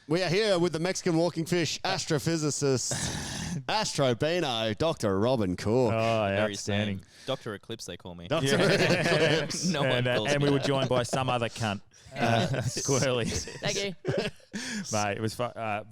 We are here with the Mexican walking fish astrophysicist, Astrobino, Dr. Robin Cook. Oh, Very outstanding. Dr. Eclipse, they call me. Dr. Eclipse. No one calls and me we were that. joined by some other cunt, Squirly. Thank you. Mate, it was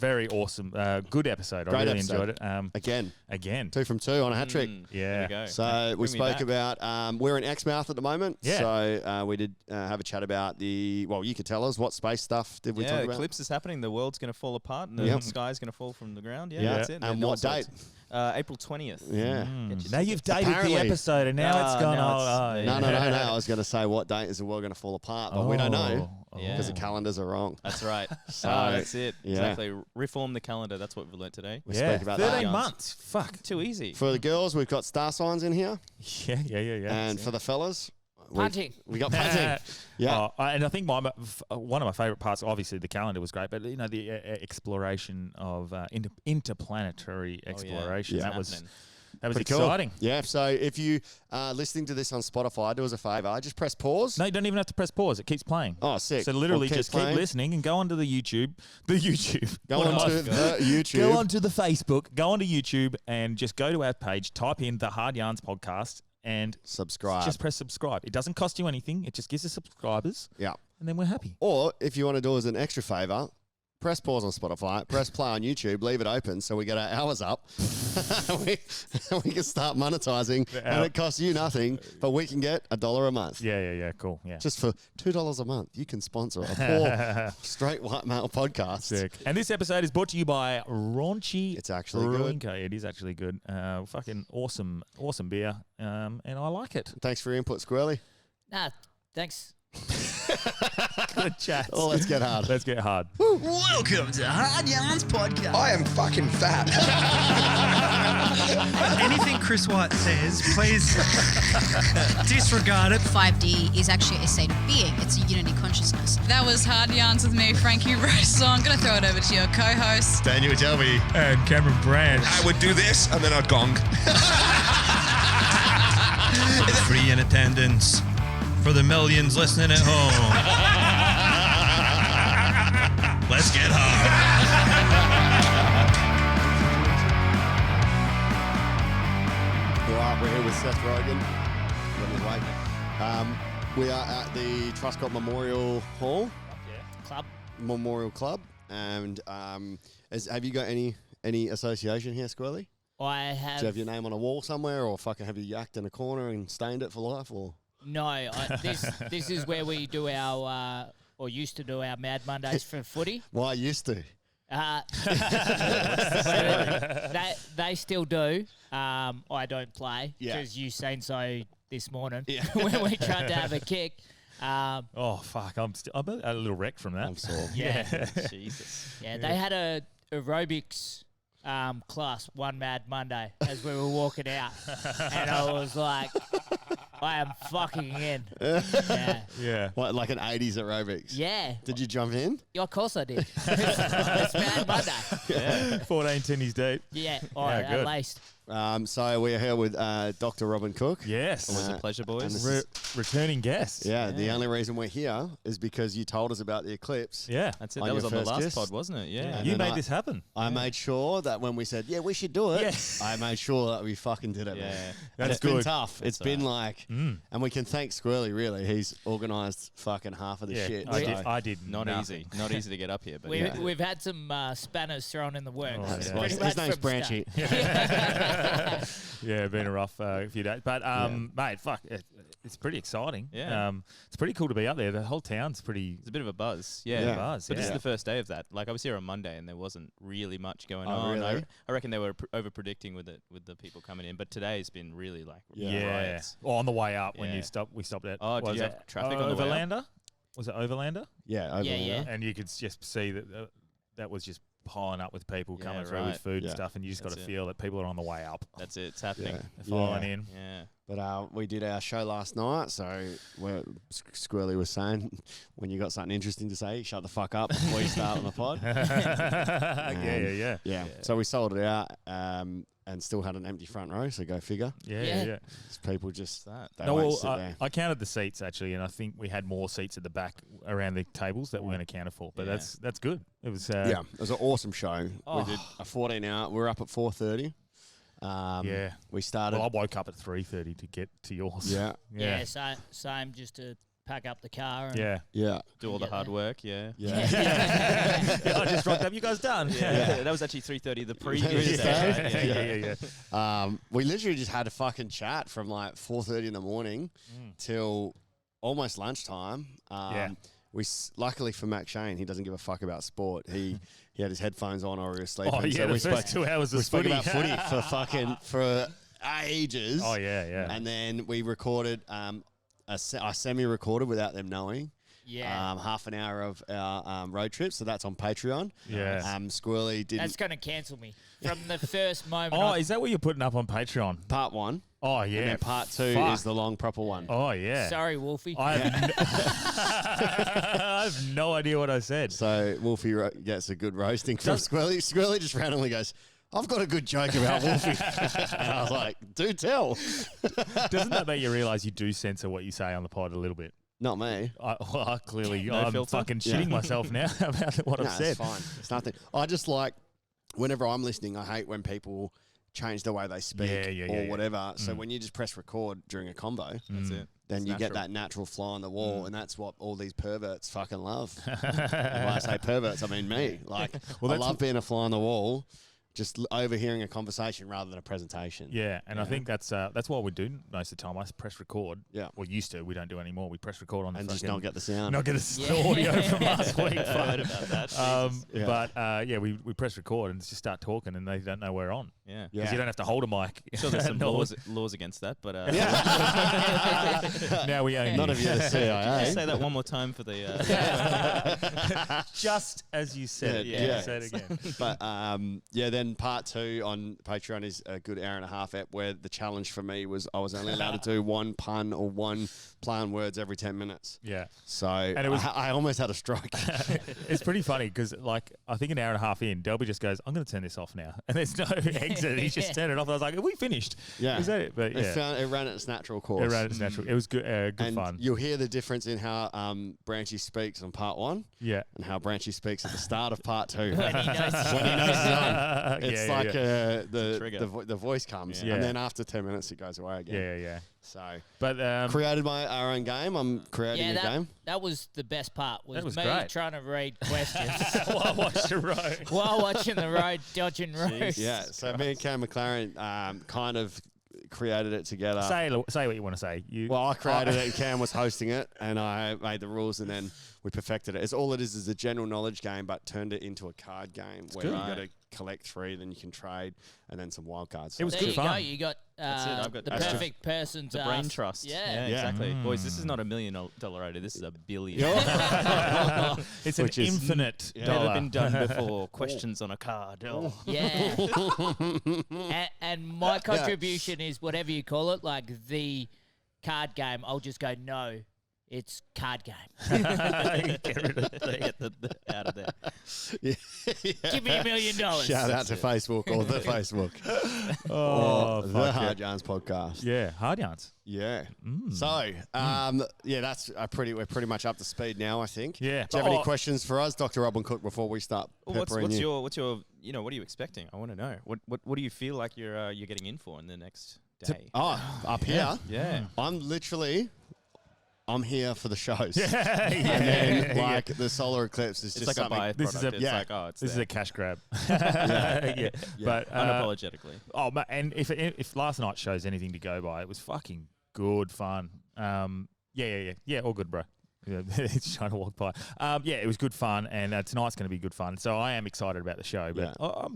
very awesome. Good episode. Great I really episode. enjoyed it. Again. 2 from 2 on a hat trick. Yeah. There we go. So we Bring me spoke back. about, we're in Exmouth at the moment. Yeah. So we did have a chat about you could tell us what space stuff did we talk about? Eclipse is happening. The world's going to fall apart and the Yep. sky's going to fall from the ground. Yeah, Yeah. that's it. And what date? April 20th. Yeah. Now you've dated Apparently. the episode, and now it's gone. No. I was going to say what date is the world going to fall apart, but we don't know Yeah. because the calendars are wrong. That's right. So, that's it. yeah. Exactly. Reform the calendar. That's what we've learnt today. We Yeah, spoke about 13 that. months. Fuck. Too easy. For the girls, we've got star signs in here, Yeah. and for the fellas, Punting. we got punting. Yeah. And I think one of my favourite parts, obviously the calendar was great, but the exploration of interplanetary exploration, Yeah. that was Happening. pretty cool. exciting. Yeah, so if you are listening to this on Spotify, do us a favour, just press pause. No, you don't even have to press pause. It keeps playing. Oh, sick. So literally Well, just playing. keep listening and go onto the YouTube. Go What am onto I- the YouTube. Go onto the Facebook, go onto YouTube, and just go to our page, type in the Hard Yarns podcast, and Subscribe. just press subscribe. It doesn't cost you anything. It just gives us subscribers, Yeah. and then we're happy. Or if you want to do us an extra favour, press pause on Spotify, press play on YouTube, leave it open so we get our hours up. we can start monetising, and it costs you nothing, but we can get $1 a month. Yeah. Cool. Yeah. Just for $2 a month, you can sponsor a poor straight white male podcast. Sick. And this episode is brought to you by Raunchy. It's actually Brewing good. Co. It is actually good. Fucking awesome beer. And I like it. Thanks for your input, Squirly. Nah, thanks. Good chat. Oh, let's get hard. Let's get hard. Welcome to Hard Yarns Podcast. I am fucking fat. Anything Chris White says, please disregard it. 5D is actually a state of being. It's a unity consciousness. That was Hard Yarns with me, Frankie Rose. So I'm going to throw it over to your co-host. Daniel Delby. And Cameron Brand. I would do this and then I'd gong. Free in attendance for the millions listening at home. Let's get hard. All right, we're here with Seth Rogen. We are at the Truscott Memorial Hall. Club. Memorial Club. And have you got any association here, Squirly? I have. Do you have your name on a wall somewhere, or fucking have you yacked in a corner and stained it for life, or? No, this is where we do our, or used to do our Mad Mondays for footy. Well, I used to. They still do. I don't play Yeah. because you seen so this morning Yeah. when we tried to have a kick. Oh, fuck. I'm a little wrecked from that. I'm sore. Yeah, Jesus. yeah. They had a aerobics class one Mad Monday as we were walking out, and I was like, I am fucking in. Yeah. Yeah. What, like an 80s aerobics? Yeah. Did you jump in? Yeah, of course I did. It's Mad Monday. Yeah. 14 tennies deep. Yeah. Yeah, At good. least. So we're here with Dr. Robin Cook. Yes. Always a pleasure, boys. and this is- Returning guest. Yeah, the only reason we're here is because you told us about the eclipse. Yeah. That's it. On That your was on the first last kiss? pod, wasn't it? Yeah. And You then made this happen. I made sure that when we said, yeah, we should do it, Yeah. I made sure that we fucking did it, Yeah. man. That's And it's been good. tough. It's been like, Mm. and we can thank Squirly, really. He's organised fucking half of the Yeah. shit. I did Not nothing. easy. Not easy to get up here. But We've had some spanners thrown in the works. Oh, yeah. Well, Pretty his much name's from Branchy. start. Yeah, been a rough few days. But, mate, fuck, it's pretty exciting. Yeah. It's pretty cool to be up there. The whole town's pretty it's a bit of a buzz. Yeah. Yeah. buzz. But this yeah. is the first day of that. Like I was here on Monday and there wasn't really much going Oh, on. really? I reckon they were over predicting with the people coming in. But today's been really like Yeah. riots. Well, on the way up when Yeah. we stopped at Oh, did was you it have traffic on the way up? Overlander? Was it Overlander? Yeah, over Yeah, there. yeah. And you could just see that that was just piling up with people Yeah, coming through with right. food Yeah. and stuff, and you just got That's to it. feel that people are on the way up. That's it. It's happening. Yeah. They're filing Yeah. in. Yeah. But we did our show last night, so Squirly was saying, when you got something interesting to say, shut the fuck up before you start on the pod. Yeah. So we sold it out and still had an empty front row, so go figure. Yeah. People just, they No, won't well, sit there. I counted the seats actually, and I think we had more seats at the back around the tables that weren't accounted for. But that's good. It was It was an awesome show. We did a 14-hour. We were up at 4:30. We started. Well, I woke up at 3:30 to get to yours. Yeah, same, just to pack up the car. And Yeah. Do all the hard work, Yeah. I just rocked up. You guys done? Yeah. That was actually 3:30 the previous day. We literally just had a fucking chat from like 4:30 in the morning till almost lunchtime. Luckily for Mac Shane, he doesn't give a fuck about sport. He had his headphones on or he was sleeping. Oh yeah, so the first 2 hours we of spoke footy. about footy for ages. Oh yeah. And then we recorded I semi-recorded without them knowing. Yeah. Half an hour of our road trip, so that's on Patreon. Yeah. Squirly did That's going to cancel me from the first moment. Oh, is that what you're putting up on Patreon? part 1. Oh yeah. And then part 2 is the long proper one. Oh yeah. Sorry, Wolfie. I have no idea what I said. So Wolfie gets a good roasting from Squirly. Squirly just randomly goes, I've got a good joke about Wolfie. And I was like, do tell. Doesn't that make you realise you do censor what you say on the pod a little bit? Not me. I clearly, No I'm filter? fucking shitting myself now about what I've said. It's fine. It's nothing. I just like, whenever I'm listening, I hate when people change the way they speak or whatever. So when you just press record during a combo, That's it. then It's you natural. get that natural fly on the wall, and that's what all these perverts fucking love. And when I say perverts, I mean me. Like, I love being a fly on the wall, just overhearing a conversation rather than a presentation. Yeah, and I think that's what we do most of the time. I press record. Yeah. Well, used to. We don't do anymore. We press record on the And just fucking- not get the sound. Not get the audio from last week. I heard about that. Jesus. We press record and just start talking, and they don't know we're on. Yeah. Because you don't have to hold a mic. I'm sure there's some No. laws against that, but Now we own None of you are the CIA. say that one more time for the. just as you said it. Yeah. Say it again. But then part 2 on Patreon is a good hour and a half ep, where the challenge for me was I was only allowed to do one pun or one play on words every 10 minutes. Yeah. So it was- I almost had a stroke. It's pretty funny because, like, I think an hour and a half in, Delby just goes, I'm going to turn this off now. And there's no exit. He just turned it off. I was like, are we finished? Yeah. Is that it? But yeah. It ran its natural course. It ran its natural. It was good, good and fun. you'll hear the difference in how Branchy speaks on part 1 Yeah. and how Branchy speaks at the start of part 2. When he knows When he knows it's on. It's like trigger. the voice comes, Yeah. and then after 10 minutes it goes away again. Yeah. So But created our own game. I'm creating a game. that was the best part. That was me great. trying to read questions while I watched the road. while watching the road, dodging roads. Yeah. So me and Cam McLaren kind of created it together. Say what you want to say. Well, I created it and Cam was hosting it and I made the rules and then we perfected it. It's all it is a general knowledge game, but turned it into a card game where good. you got to collect 3, then you can trade, and then some wild cards. It was There good you fun. go. You got That's it. I've got the Astro- perfect person to The brain ask. trust. Yeah. Exactly. Boys, this is not $1 million idea. This is $1 billion. It's an Which is infinite Never dollar. been done before. Questions on a card. Oh. Yeah. and my contribution is whatever you call it, like the card game. I'll just go, no, it's card game. Get rid of Get the out of there. Give me $1 million. Shout out to Facebook or the Facebook. Oh, the fuck Hard it. Yarns podcast. Yeah, hard yarns. Yeah. So, that's we're pretty much up to speed now, I think. Yeah. Do you have any questions for us, Dr. Robin Cook, before we start peppering What's you? your what are you expecting? I want to know. What do you feel like you're getting in for in the next day? Up here? Yeah. I'm here for the shows. Yeah. And then, like, the solar eclipse is It's just like a something. byproduct. This is a- it's yeah. like, oh, it's This is there. a cash grab. Yeah. But unapologetically. and if last night's show's anything to go by, it was fucking good fun. Yeah, all good, bro. Yeah, it's trying to walk by. It was good fun, and tonight's going to be good fun. So I am excited about the show, but Yeah.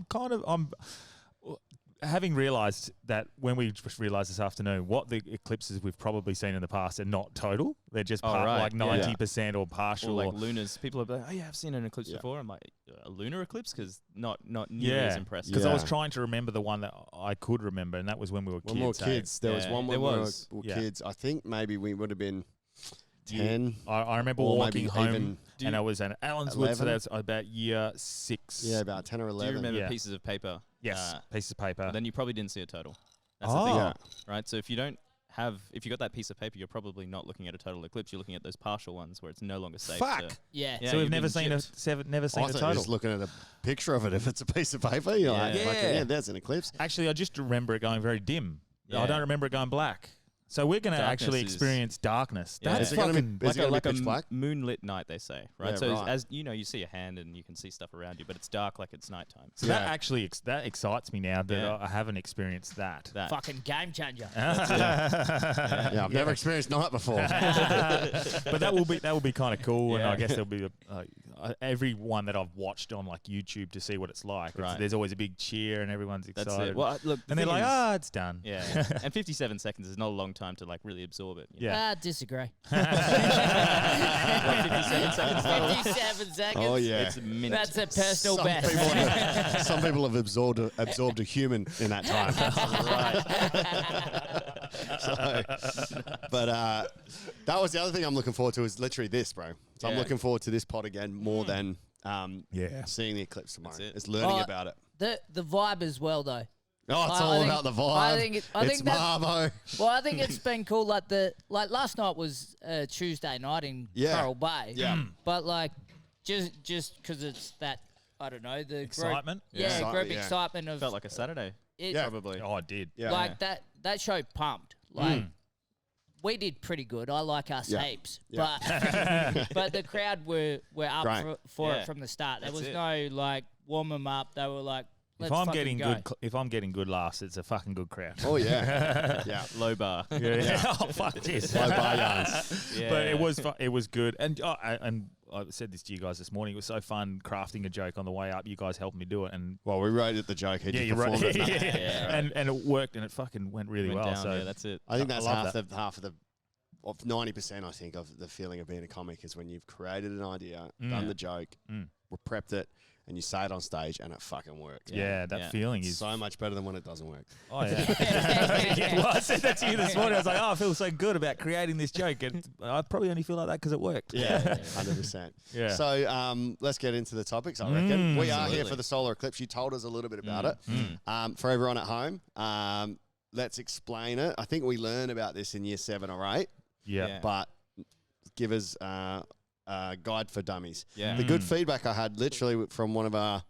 having realised that when we just realised this afternoon, what the eclipses we've probably seen in the past are not total. They're just like 90% or partial. Or like lunars. People are like, oh yeah, I've seen an eclipse before. I'm like, a lunar eclipse? Because not nearly as impressive. Because I was trying to remember the one that I could remember, and that was when we were kids. When we were kids. There was one when we were kids. I think maybe we would have been 10. I remember walking home, and I was at Allenswood, so that's about year 6. Yeah, about 10 or 11. Do you remember pieces of paper? Yes, pieces of paper. Then you probably didn't see a total. That's the thing, right? So if you got that piece of paper, you're probably not looking at a total eclipse. You're looking at those partial ones where it's no longer safe. Yeah. So we've never seen a total. Just looking at a picture of it. If it's a piece of paper, you're like, there's an eclipse. Actually, I just remember it going very dim. I don't remember it going black. So we're going to actually experience darkness. That's fucking like a moonlit night, they say, right? As you know, you see a hand and you can see stuff around you, but it's dark like it's nighttime. So that actually that excites me now that I haven't experienced that. Fucking game changer. I've never experienced night before. But that will be kind of cool, and I guess there'll be every one that I've watched on like YouTube to see what it's like. Right. There's always a big cheer and everyone's excited. That's it. Well, look, and they're like, it's done. Yeah. And 57 seconds is not a long time to like really absorb it. You know? Yeah. Disagree. 57 seconds. 57 seconds. Oh yeah. It's a minute. That's a personal best. Some people have absorbed a human in that time. But that was the other thing I'm looking forward to is literally this, bro. So I'm looking forward to this pod again more than seeing the eclipse tomorrow. It's learning about it. The vibe as well, though. Oh, it's all about the vibe. I think it's Marvo. Well, I think it's been cool. Like last night was Tuesday night in Coral Bay. Yeah. But like just because it's that, I don't know, the excitement. Group excitement of felt like a Saturday. Probably. Oh, it did. Yeah. Like that show pumped. Like we did pretty good. I like us heaps. Yeah. But the crowd were up for it from the start. There was no like warm them up. They were like, if I'm getting good laughs, it's a fucking good crowd. Oh yeah, yeah. Low bar. Oh fuck, jeez. Low bar yarns. But it was good, and I said this to you guys this morning. It was so fun crafting a joke on the way up. You guys helped me do it, and we wrote it the joke. You performed it. And it worked, and it fucking went really well. Down, so that's it. I think that's half of the 90%. I think of the feeling of being a comic is when you've created an idea, done the joke, prepped it, and you say it on stage and it fucking works. Yeah, that feeling is so much better than when it doesn't work. Oh yeah. Well, I said that to you this morning. I was like, I feel so good about creating this joke, and I probably only feel like that because it worked. Yeah, 100%. Yeah. So let's get into the topics. I reckon we are here for the solar eclipse. You told us a little bit about it. For everyone at home, let's explain it. I think we learn about this in year 7 or 8. Yeah. But give us guide for dummies. Yeah. The good feedback I had literally from one of our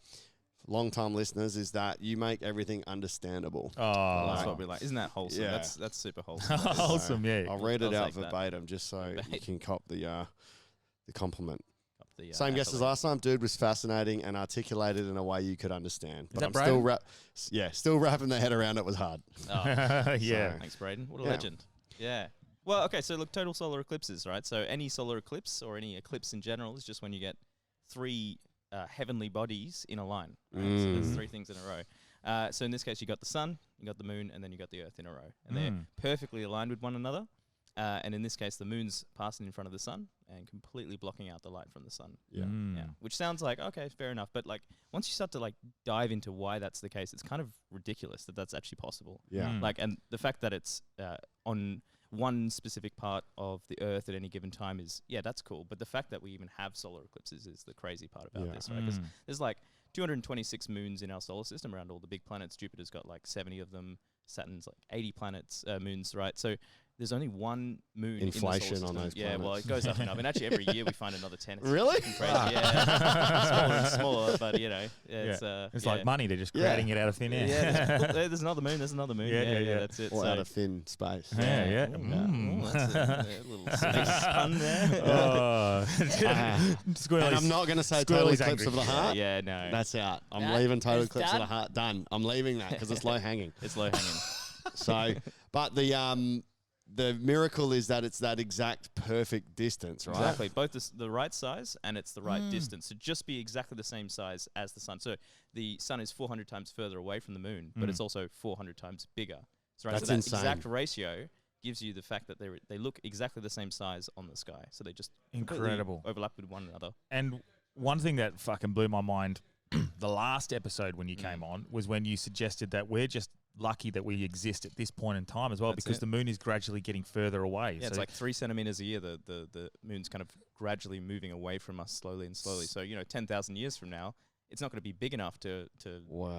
long-time listeners is that you make everything understandable. Oh, that's what we like. Isn't that wholesome? Yeah. That's super wholesome. Wholesome, yeah. I'll read it out verbatim just so you can cop the compliment. Same guess as last time. Dude was fascinating and articulated in a way you could understand. But I'm still wrapping the head around it was hard. Oh. Yeah. Thanks, Braden. What a legend. Yeah. Well, okay, so look, total solar eclipses, right? So any solar eclipse or any eclipse in general is just when you get 3 heavenly bodies in a line, right? So there's 3 things in a row. So in this case, you got the sun, you got the moon, and then you got the earth in a row. And they're perfectly aligned with one another. And in this case, the moon's passing in front of the sun and completely blocking out the light from the sun. Yeah. Yeah. Which sounds like, okay, fair enough. But like once you start to like dive into why that's the case, it's kind of ridiculous that that's actually possible. Yeah. Like, and the fact that it's on one specific part of the Earth at any given time is, that's cool. But the fact that we even have solar eclipses is the crazy part about this, right? Because there's like 226 moons in our solar system around all the big planets. Jupiter's got like 70 of them. Saturn's like 80 moons, right? So there's only one moon inflation in the solar on those system. planets. Well, it goes up and up. And actually every year we find another 10. It's really? Crazy. Yeah. Smaller and smaller, but you know, it's like money. They're just creating it out of thin air. Yeah, there's another moon. There's another moon. Yeah, that's it. Or out of thin space. Yeah. That's a little space pun there. Oh. And I'm not going to say total eclipse of the heart. Yeah, no. That's out. I'm leaving total eclipse of the heart. Done. I'm leaving that because it's low hanging. It's low hanging. So, but the the miracle is that it's that exact perfect distance, right? Exactly. Both the right size and it's the right distance. So just be exactly the same size as the sun. So the sun is 400 times further away from the moon, but it's also 400 times bigger. So, right, That's so that insane. exact ratio gives you the fact that they look exactly the same size on the sky. So they just completely Incredible. overlap with one another. And one thing that fucking blew my mind the last episode when you came on was when you suggested that we're just lucky that we exist at this point in time as well, That's because it. the moon is gradually getting further away. Yeah, it's like 3 centimeters a year. The moon's kind of gradually moving away from us slowly and slowly. So 10,000 years from now, it's not going to be big enough to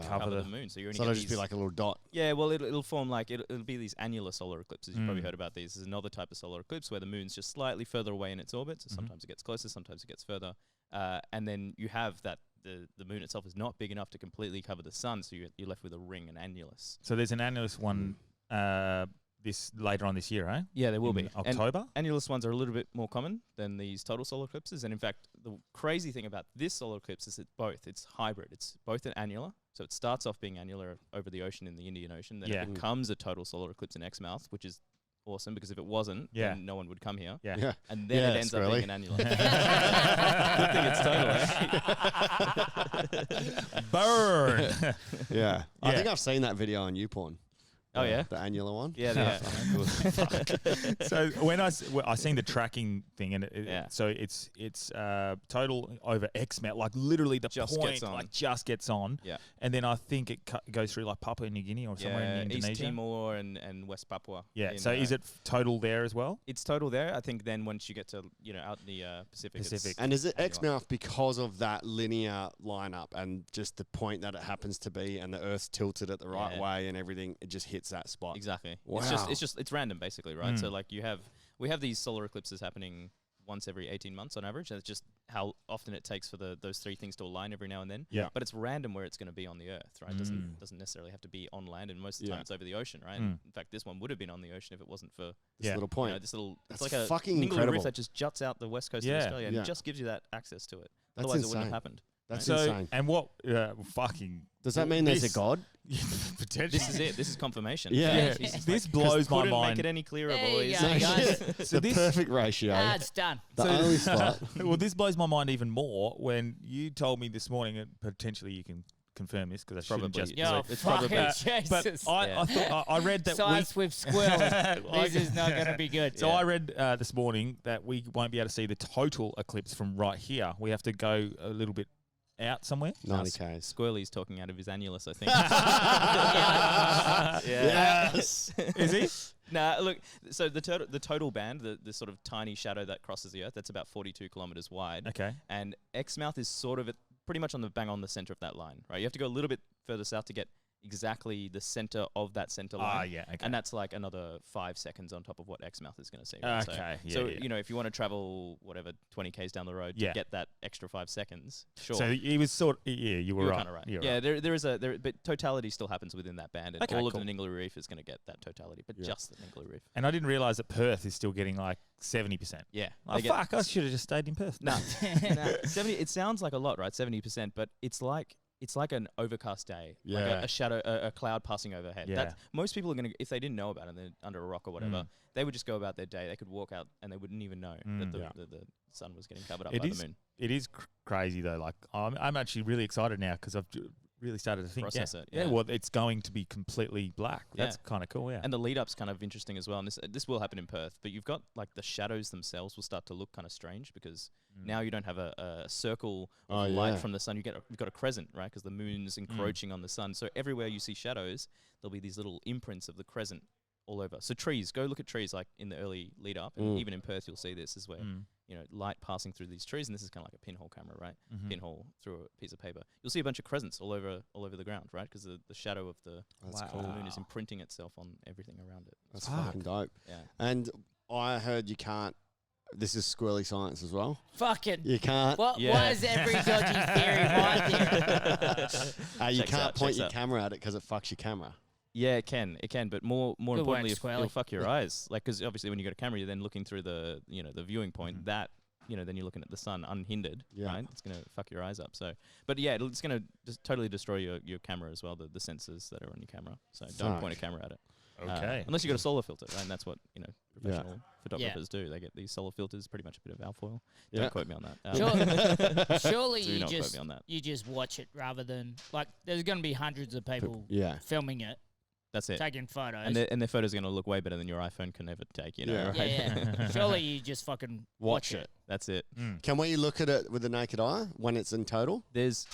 cover the moon. So you only So get it'll just be like a little dot. Yeah, well, it'll form like it'll be these annular solar eclipses. You've probably heard about these. There's another type of solar eclipse where the moon's just slightly further away in its orbit. So sometimes it gets closer, sometimes it gets further, and then you have that the moon itself is not big enough to completely cover the sun. So you're left with a ring, an annulus. So there's an annulus one this later on this year, eh? Yeah, there will In be. October. And annulus ones are a little bit more common than these total solar eclipses. And in fact, the crazy thing about this solar eclipse is it's hybrid. It's both an annular, so it starts off being annular over the ocean in the Indian Ocean, then it becomes a total solar eclipse in Exmouth, which is awesome because if it wasn't, then no one would come here. Yeah. And then it ends up being an annular. Good thing it's total, eh? Burn. Yeah. I think I've seen that video on YouPorn. Oh, yeah? The annular one. Yeah. So when I seen the tracking thing, and so it's total over Exmouth, like literally the Just point gets on. like just gets on. Yeah. And then I think it goes through like Papua New Guinea or somewhere in Indonesia. East Timor and West Papua. Yeah. in, So is it total there as well? It's total there. I think then once you get to out in the Pacific. Pacific. And is it annular. Exmouth because of that linear lineup and just the point that it happens to be, and the Earth's tilted it the right way and everything? It just hits that spot. Exactly. Wow. It's random basically, right? So like we have these solar eclipses happening once every 18 months on average. And it's just how often it takes for those three things to align every now and then. Yeah. But it's random where it's going to be on the Earth, right? It doesn't necessarily have to be on land, and most of the time it's over the ocean, right? In fact, this one would have been on the ocean if it wasn't for This little point. this little. It's That's like a fucking Ningaloo incredible. Reef that just juts out the west coast of Australia, and it just gives you that access to it. That's Otherwise, it wouldn't insane. have happened. That's So insane. and what fucking Does that mean there's a god? Potentially. This is it. This is confirmation. Yeah. This blows my Couldn't mind. make it any clearer, There you boys. go, guys. So the this perfect ratio. It's done. The only spot. well, this blows my mind even more when you told me this morning, and potentially you can confirm this because I shouldn't Probably. just. Yo, It's fucking probably- But Jesus. I thought I read that Science with Squirly. This is not going to be good. So I read this morning that we won't be able to see the total eclipse from right here. We have to go a little bit out somewhere. 90 Ks. Squirly's talking out of his annulus, I think. Yes. Is he? Nah, look. So the total band, the sort of tiny shadow that crosses the Earth, that's about 42 kilometers wide. Okay. And Exmouth is sort of pretty much on the center of that line, right? You have to go a little bit further south to get exactly the center of that center line. Ah, yeah. Okay. And that's like another 5 seconds on top of what Exmouth is going to see. Right? Okay, So, yeah, yeah. you know, if you want to travel whatever 20 k's down the road to get that extra 5 seconds, sure. So he was you were You were right. kind of right. You're Yeah, right. there is but totality still happens within that band, and Okay, all cool. of the Ningaloo Reef is going to get that totality, but just the Ningaloo Reef. And I didn't realize that Perth is still getting like 70%. Yeah. Oh, fuck! I should have just stayed in Perth. No, 70. It sounds like a lot, right? 70%, but it's like an overcast day, like Yeah. a shadow, a cloud passing overhead. Yeah. Most people are going to, if they didn't know about it, they're under a rock or whatever, they would just go about their day. They could walk out and they wouldn't even know that the sun was getting covered up by the moon. It is crazy though. Like I'm actually really excited now because I've really started to think. Process it, Yeah. yeah. Well, it's going to be completely black. That's kind of cool. Yeah. And the lead up's kind of interesting as well. And this will happen in Perth, but you've got like the shadows themselves will start to look kind of strange because now you don't have a circle of light from the sun. You've got a crescent, right? Because the moon's encroaching on the sun. So everywhere you see shadows, there'll be these little imprints of the crescent all over. So trees, go look at trees like in the early lead up, and even in Perth you'll see this is where you know light passing through these trees, and this is kind of like a pinhole camera, right? Pinhole through a piece of paper. You'll see a bunch of crescents all over the ground, right? Because the shadow of the moon is imprinting itself on everything around it. That's fucking dope. Yeah. And I heard you can't. This is squirrely science as well. Fucking. You can't. What is every dodgy theory my theory? You Checks can't out, point checks your out. camera at it because it fucks your camera. Yeah, it can, but more Good work, importantly, Squirly. it'll fuck your eyes. Like, because obviously when you got a camera, you're then looking through the viewing point. That then you're looking at the sun unhindered. Yeah. Right, it's gonna fuck your eyes up. So, but yeah, it's gonna just totally destroy your camera as well. The sensors that are on your camera. So don't point a camera at it. Okay. Unless you got a solar filter, right? And that's what professional photographers do. They get these solar filters, pretty much a bit of alfoil. Don't quote me on that. Surely do you not quote just me on that. you just watch it rather than there's going to be hundreds of people filming it, That's it. taking photos. And their photos are going to look way better than your iPhone can ever take. Right? Yeah. Surely you just fucking watch it. That's it. Can we look at it with the naked eye when it's in total? There's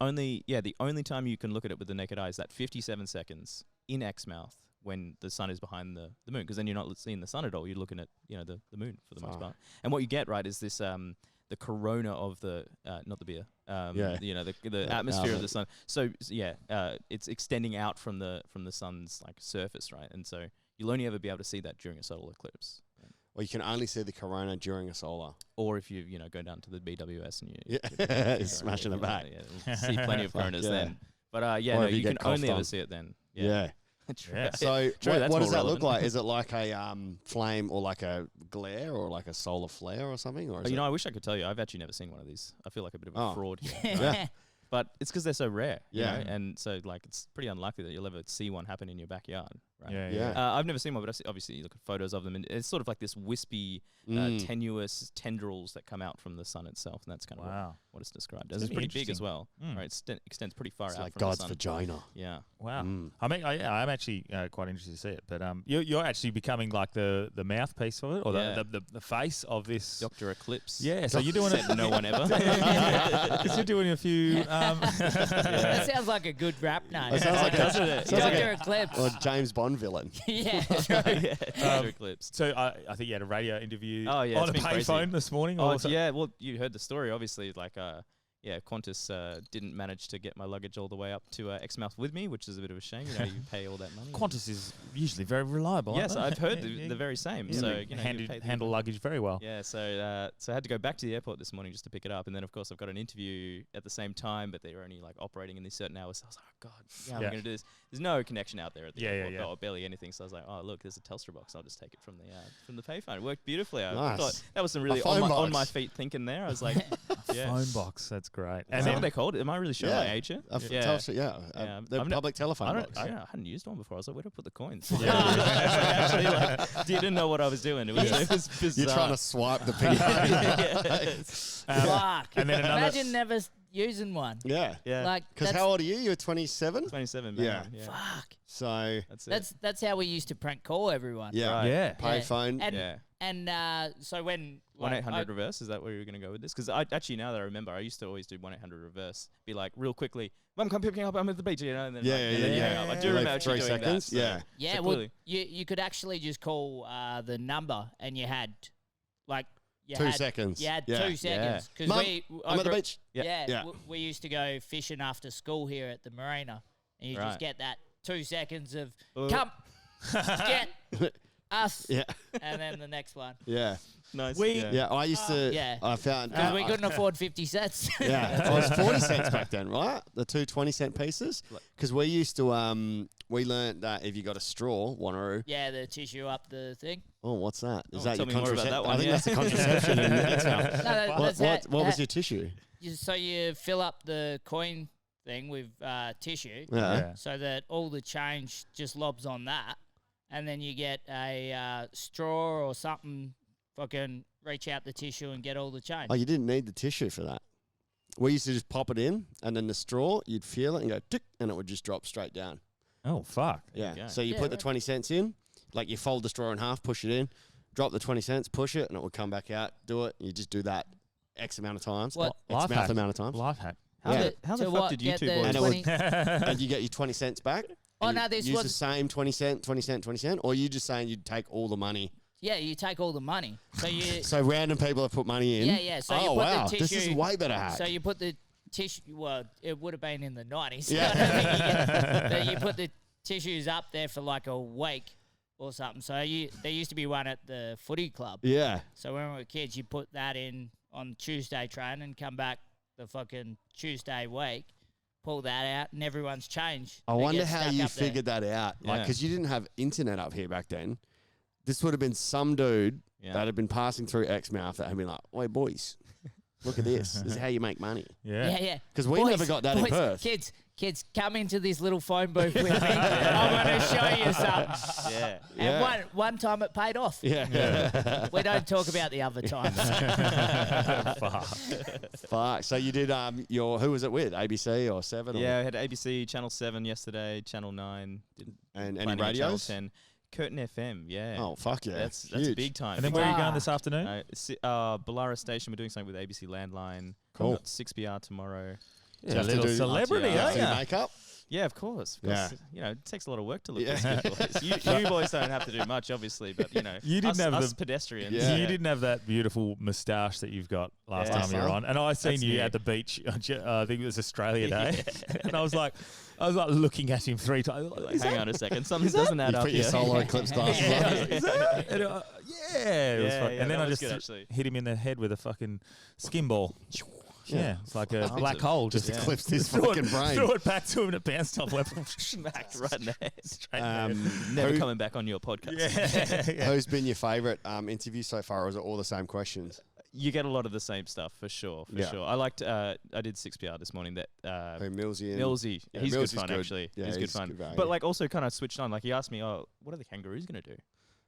only the only time you can look at it with the naked eye is that 57 seconds in Exmouth when the sun is behind the moon, because then you're not seeing the sun at all. You're looking at the moon for the most part. And what you get right is this the corona of the not the beer the atmosphere of the sun. So it's extending out from the sun's surface, right? And so you'll only ever be able to see that during a solar eclipse. Well, you can only see the corona during a solar. Or if you go down to the BWS and you're smashing it back. You'll see plenty of coronas then. But you can only ever see it then. Yeah. True. So True, what does that relevant. look like? Is it like a flame or like a glare or like a solar flare or something? Or I wish I could tell you. I've actually never seen one of these. I feel like a bit of a fraud here. Yeah. But it's because they're so rare. Yeah. And so it's pretty unlikely that you'll ever see one happen in your backyard. Right? Yeah. I've never seen one, but obviously you look at photos of them, and it's sort of like this wispy, tenuous tendrils that come out from the sun itself, and that's kind of what it's described as. It's pretty big as well. Right? It extends pretty far It's out like from God's the sun. vagina. Yeah. Wow. I'm actually quite interested to see it. But you're actually becoming like the mouthpiece of it, or the face of this Dr. Eclipse. Yeah. So you're doing Said no one ever. Because you're doing a few. That sounds like a good rap name. It sounds like Dr. Eclipse. or James Bond villain. Yeah. Dr. Eclipse. So I think you had a radio interview Oh, yeah, on it's a been crazy. payphone this morning. Oh, or so- yeah. Well, you heard the story, obviously. Qantas didn't manage to get my luggage all the way up to Exmouth with me, which is a bit of a shame. You pay all that money. Qantas is usually very reliable. Yes, aren't I've they? heard the very same. Yeah, So they handle luggage very well. Yeah, so I had to go back to the airport this morning just to pick it up, and then of course I've got an interview at the same time, but they're only operating in these certain hours. So I was like, oh god, how am I going to do this? There's no connection out there at the airport, or barely anything. So I was like, oh look, there's a Telstra box. I'll just take it from the payphone. It worked beautifully. I Nice. thought that was some really on my feet thinking there. I was like, Phone box, that's great. Is that what they called it? Am I really sure I age it? Telstra, the public telephone box. I hadn't used one before. I was like, where do I put the coins? Actually, didn't know what I was doing. It was bizarre. You're trying to swipe the piggy. Fuck. And then another- Imagine never using one. Yeah. Like, Because that's- how old are you? You're 27? 27, man. Yeah. Fuck. So, That's it. That's how we used to prank call everyone. yeah. Right. Yeah. Payphone. And so when 1-800 reverse, is that where you're going to go with this? Because actually, now that I remember, I used to always do 1-800 reverse. Be like, real quickly, Mum, come pick me up. I'm at the beach, And then, Yeah. I do Like remember actually 3 doing seconds. that. Yeah. yeah, so well, clearly- you could actually just call the number, and you had 2 seconds. You had Yeah. 2 seconds because Mum, I'm at the beach. Yeah, we used to go fishing after school here at the marina, and you Right. just get that 2 seconds of Oh. come get us, Yeah. and then the next one Yeah. Nice. Yeah. I used to. Yeah. I found. because we couldn't afford 50 cents. Yeah, it was 40 cents back then, right? The 2 20-cent pieces. Because we used to, we learnt that if you got a straw, Wanneroo. Yeah, the tissue up the thing. Oh, what's that? Is Oh, that tell your me more about contraception? that one, I think yeah. that's the contraception in Exmouth. No, that's What was your tissue? So you fill up the coin thing with tissue, Yeah. so that all the change just lobs on that, and then you get a straw or something. Fucking reach out the tissue and get all the change. Oh, you didn't need the tissue for that. We used to just pop it in, and then the straw, you'd feel it and go tick, and it would just drop straight down. Oh, fuck. you Yeah. go. So you Yeah, put the right. 20 cents in, like you fold the straw in half, push it in, drop the 20 cents, push it, and it would come back out. Do it. You just do that X amount of times. What? X Life amount hack. amount of times. Life hack. How Yeah. the To fuck what? did you Get two the boys? And it 20 and you get your 20 cents back. Oh, and no, you this use was- the same 20 cent, or you just saying you'd take all the money. Yeah, you take all the money. So you So random people have put money in. Yeah. So you Oh put wow, the this is tissue. way better hack. So you put the tissue. Well, it would have been in the 90s. Yeah. I don't think you get, but you put the tissues up there for like a week or something. So there used to be one at the footy club. Yeah. So when we were kids, you put that in on Tuesday train and come back the fucking Tuesday week, pull that out, and everyone's changed. I They wonder get how stuck you up there. figured that out. Like, Yeah. because you didn't have internet up here back then. This would have been some dude Yeah. that had been passing through Exmouth that had been like, "Wait, boys, look at this. This is how you make money." Yeah. Yeah. Because we Boys, never got that in boys, Perth. kids, come into this little phone booth with me. I'm going to show you something. Yeah. And one time it paid off. Yeah. We don't talk about the other times. Fuck. So you did who was it with? ABC or 7? Yeah, I had ABC, Channel 7 yesterday, Channel 9. And any planning on Channel radios? 10. Curtin FM, yeah. Oh, fuck yeah. That's Huge. big time. And then where are you going this afternoon? Belara Station, we're doing something with ABC Landline. Cool. Got 6BR tomorrow. Yeah, a little celebrity, RTR. aren't Do you? makeup? Yeah, of course. Yeah. You know, it takes a lot of work to look Yeah. this good, boys. You boys don't have to do much, obviously, but, you know, You didn't have us the- pedestrians. Yeah. You didn't have that beautiful moustache that you've got last Yeah. time you were on, and I seen That's you new. at the beach. I think it was Australia Day, and I was like looking at him 3 times. Like, hang on a second, something doesn't add You up put your here. solar eclipse glasses on. Is that? And, yeah, it was Yeah, fun. yeah, And then that I was just good, actually. hit him in the head with a fucking skin ball. Yeah, it's like a Oh, black hole. Just Yeah. eclipsed his threw fucking it, brain. threw it back to him and it bounced off. Smacked right in the head. Straight in the head. Never Who- coming back on your podcast. Yeah. Who's been your favourite interview so far, or is it all the same questions? You get a lot of the same stuff for sure. Yeah. I liked. I did 6PR this morning. That Who, Millsy and Millsy, Yeah, he's good Millsy's fun good. actually. Yeah, he's good he's fun. good value. But like also kind of switched on. Like he asked me, "Oh, what are the kangaroos gonna do?"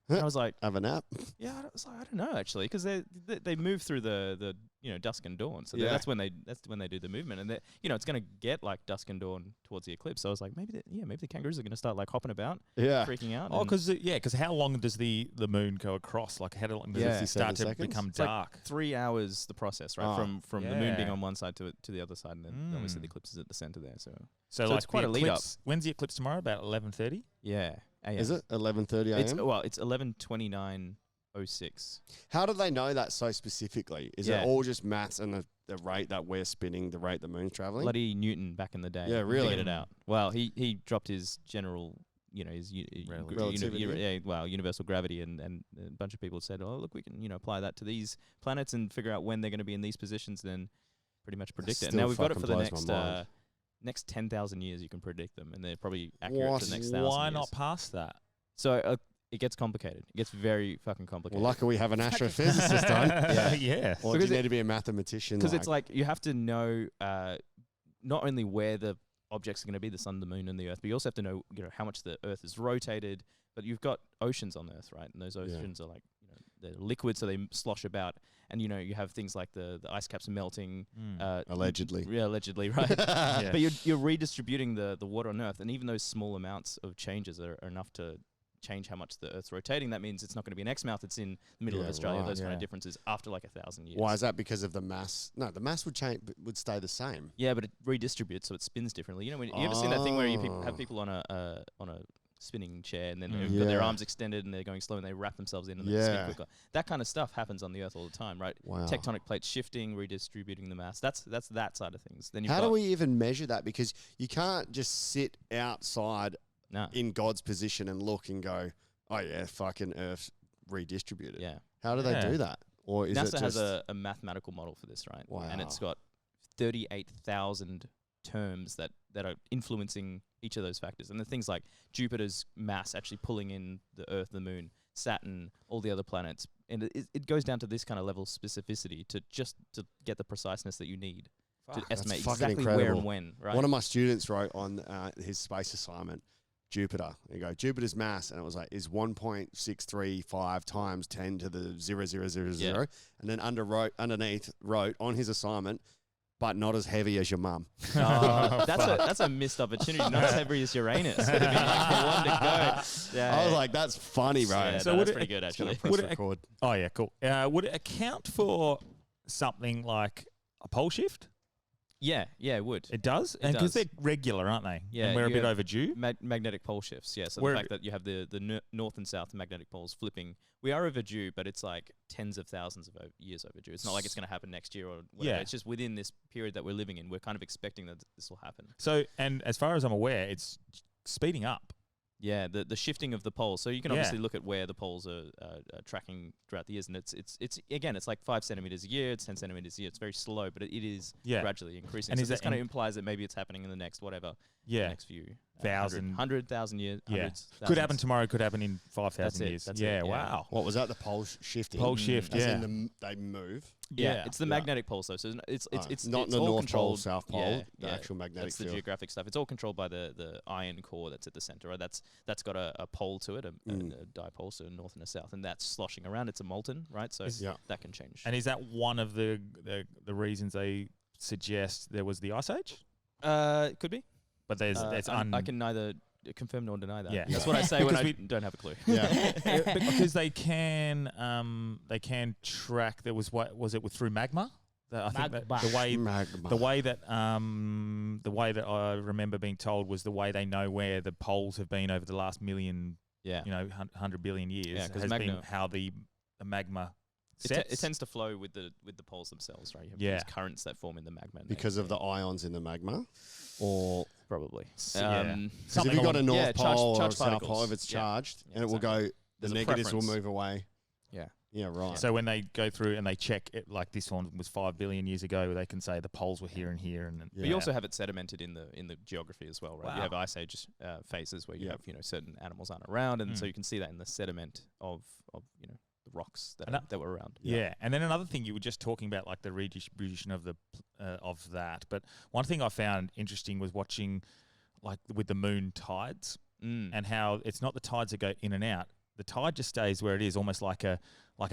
And I was like, have a nap? "Yeah, I was like, I don't know actually, because they move through the dusk and dawn. So Yeah. that's when they do the movement, and it's gonna get like dusk and dawn towards the eclipse. So I was like, maybe the kangaroos are gonna start like hopping about, Yeah. freaking out. Oh, and because how long does the moon go across? Like how long does Yeah. it start 57 to seconds? become it's like dark? 3 hours the process, right? Oh. From the moon being Yeah. on one side to the other side, and then obviously Mm. the eclipse is at the center there. So So it's quite the a lead up. eclipse. When's the eclipse tomorrow? About 11:30. yeah, AM. Is it 11:30 a.m.? It's 11:29:06. How do they know that so specifically? Is Yeah. it all just maths and the rate that we're spinning, the rate the moon's traveling? Bloody Newton back in the day. Yeah, really? figured it out. Well, he dropped his general, his Relativity. universal gravity, and a bunch of people said, oh look, we can apply that to these planets and figure out when they're going to be in these positions, then pretty much predict it. And still now we've got it fucking for the blows my mind. next 10,000 years. You can predict them, and they're probably accurate What? for the next 1,000 Why years. not past that? So it gets complicated. It gets very fucking complicated. Well, lucky we have an astrophysicist on. Yeah. Or do Because you need to be a mathematician? Because it's like you have to know not only where the objects are going to be, the sun, the moon, and the earth, but you also have to know how much the earth is rotated. But you've got oceans on Earth, right? And those oceans are like they're liquid, so they slosh about. And you have things like the ice caps melting. Allegedly. Yeah, allegedly, right? Yeah. But you're redistributing the water on Earth, and even those small amounts of changes are enough to change how much the Earth's rotating. That means it's not going to be in Exmouth, it's in the middle of Yeah, Australia. right, Those kind yeah. of differences after like 1,000 years. Why is that? Because of the mass? No, the mass would change, would stay the same. Yeah, but it redistributes, so it spins differently. When you ever seen that thing where you have Oh. people on a spinning chair, and then Mm. they've got their Yeah. arms extended and they're going slow, and they wrap themselves in and they spin Yeah. quicker. That kind of stuff happens on the Earth all the time, right? Wow. Tectonic plates shifting, redistributing the mass. That's that side of things. Then you've How got do we even measure that? Because you can't just sit outside no, in God's position and look and go, oh yeah, fucking Earth's redistributed. yeah. How do they Yeah. do that? Or is NASA it just has a mathematical model for this, right? And it's Wow. got 38,000 terms that are influencing each of those factors. And the things like Jupiter's mass actually pulling in the Earth, the Moon, Saturn, all the other planets. And it goes down to this kind of level of specificity to get the preciseness that you need to estimate fucking exactly where incredible. and when, right? One of my students wrote on his space assignment, Jupiter. You go, Jupiter's mass, and it was like, is 1.635 times 10 to the 0.0000. Yeah. And then underneath wrote on his assignment, but not as heavy as your mum. Oh, that's a missed opportunity. Not as heavy as Uranus. It'd be like the one to go. Yeah. I was like, that's funny, bro. Yeah, So no, would that's it- pretty good actually. Press Would it- record. Oh yeah, cool. Would it account for something like a pole shift? Yeah, it would. It does, It because does. they're regular, aren't they? Yeah, and we're a you bit have overdue. Magnetic pole shifts, yeah. So We're- the fact that you have the north and south magnetic poles flipping, we are overdue, but it's like tens of thousands of years overdue. It's not like it's going to happen next year or whatever. Yeah. It's just within this period that we're living in, we're kind of expecting that this will happen. So, and as far as I'm aware, it's speeding up. Yeah, the shifting of the poles. So you can Yeah. obviously look at where the poles are tracking throughout the years, and it's again, it's like 5 centimeters a year, it's 10 centimeters a year. It's very slow, but it is Yeah. gradually increasing. And So is this that kind of in- implies that maybe it's happening in the next whatever, the Yeah. next few. thousand, 100,000 years. Yeah, hundreds, could happen thousands. tomorrow. Could happen in 5,000 That's it, years. that's yeah, it, yeah. wow. What was that? The pole shifting. Pole shift. As Yeah, in they move. Yeah, it's the Yeah. magnetic poles though. So it's not it's the all North controlled. Pole, South Pole. Yeah, the yeah. actual magnetic That's the field. geographic stuff. It's all controlled by the iron core that's at the center, right? That's got a pole to it, a dipole, so a north and a south, and that's sloshing around. It's a molten, right? So that can change. And is that one of the reasons they suggest there was the Ice Age? It could be, But there's I can neither confirm nor deny that. Yeah. That's what I say when Because I we- don't have a clue. Yeah. because they can track. There was what was it with through magma? I think that Magma. the way that I remember being told was the way they know where the poles have been over the last million, Yeah. 100 billion years Yeah, 'cause has been magma- how the magma It sets. tends to flow with the poles themselves, right? You have Yeah. these currents that form in the magma. and Because they- of the ions in the magma, or probably. Yeah. because if Something you've got a along- North yeah, charged- Pole or a charged South particles. Pole, if it's Yeah. charged, Yeah, and it will exactly. go. The There's a negatives will preference. move away. Yeah. Yeah, right. So when they go through and they check it, like this one was 5 billion years ago, they can say the poles were here and here, and But you also have it sedimented in the geography as well, right? You Wow. have ice age phases where you Yep. have certain animals aren't around, and so Mm. you can see that in the sediment of the rocks that And that were around. Yeah, and then another thing you were just talking about, like the redistribution of of that. But one thing I found interesting was watching, like with the moon tides, and how it's not the tides that go in and out. The tide just stays where it is, almost like an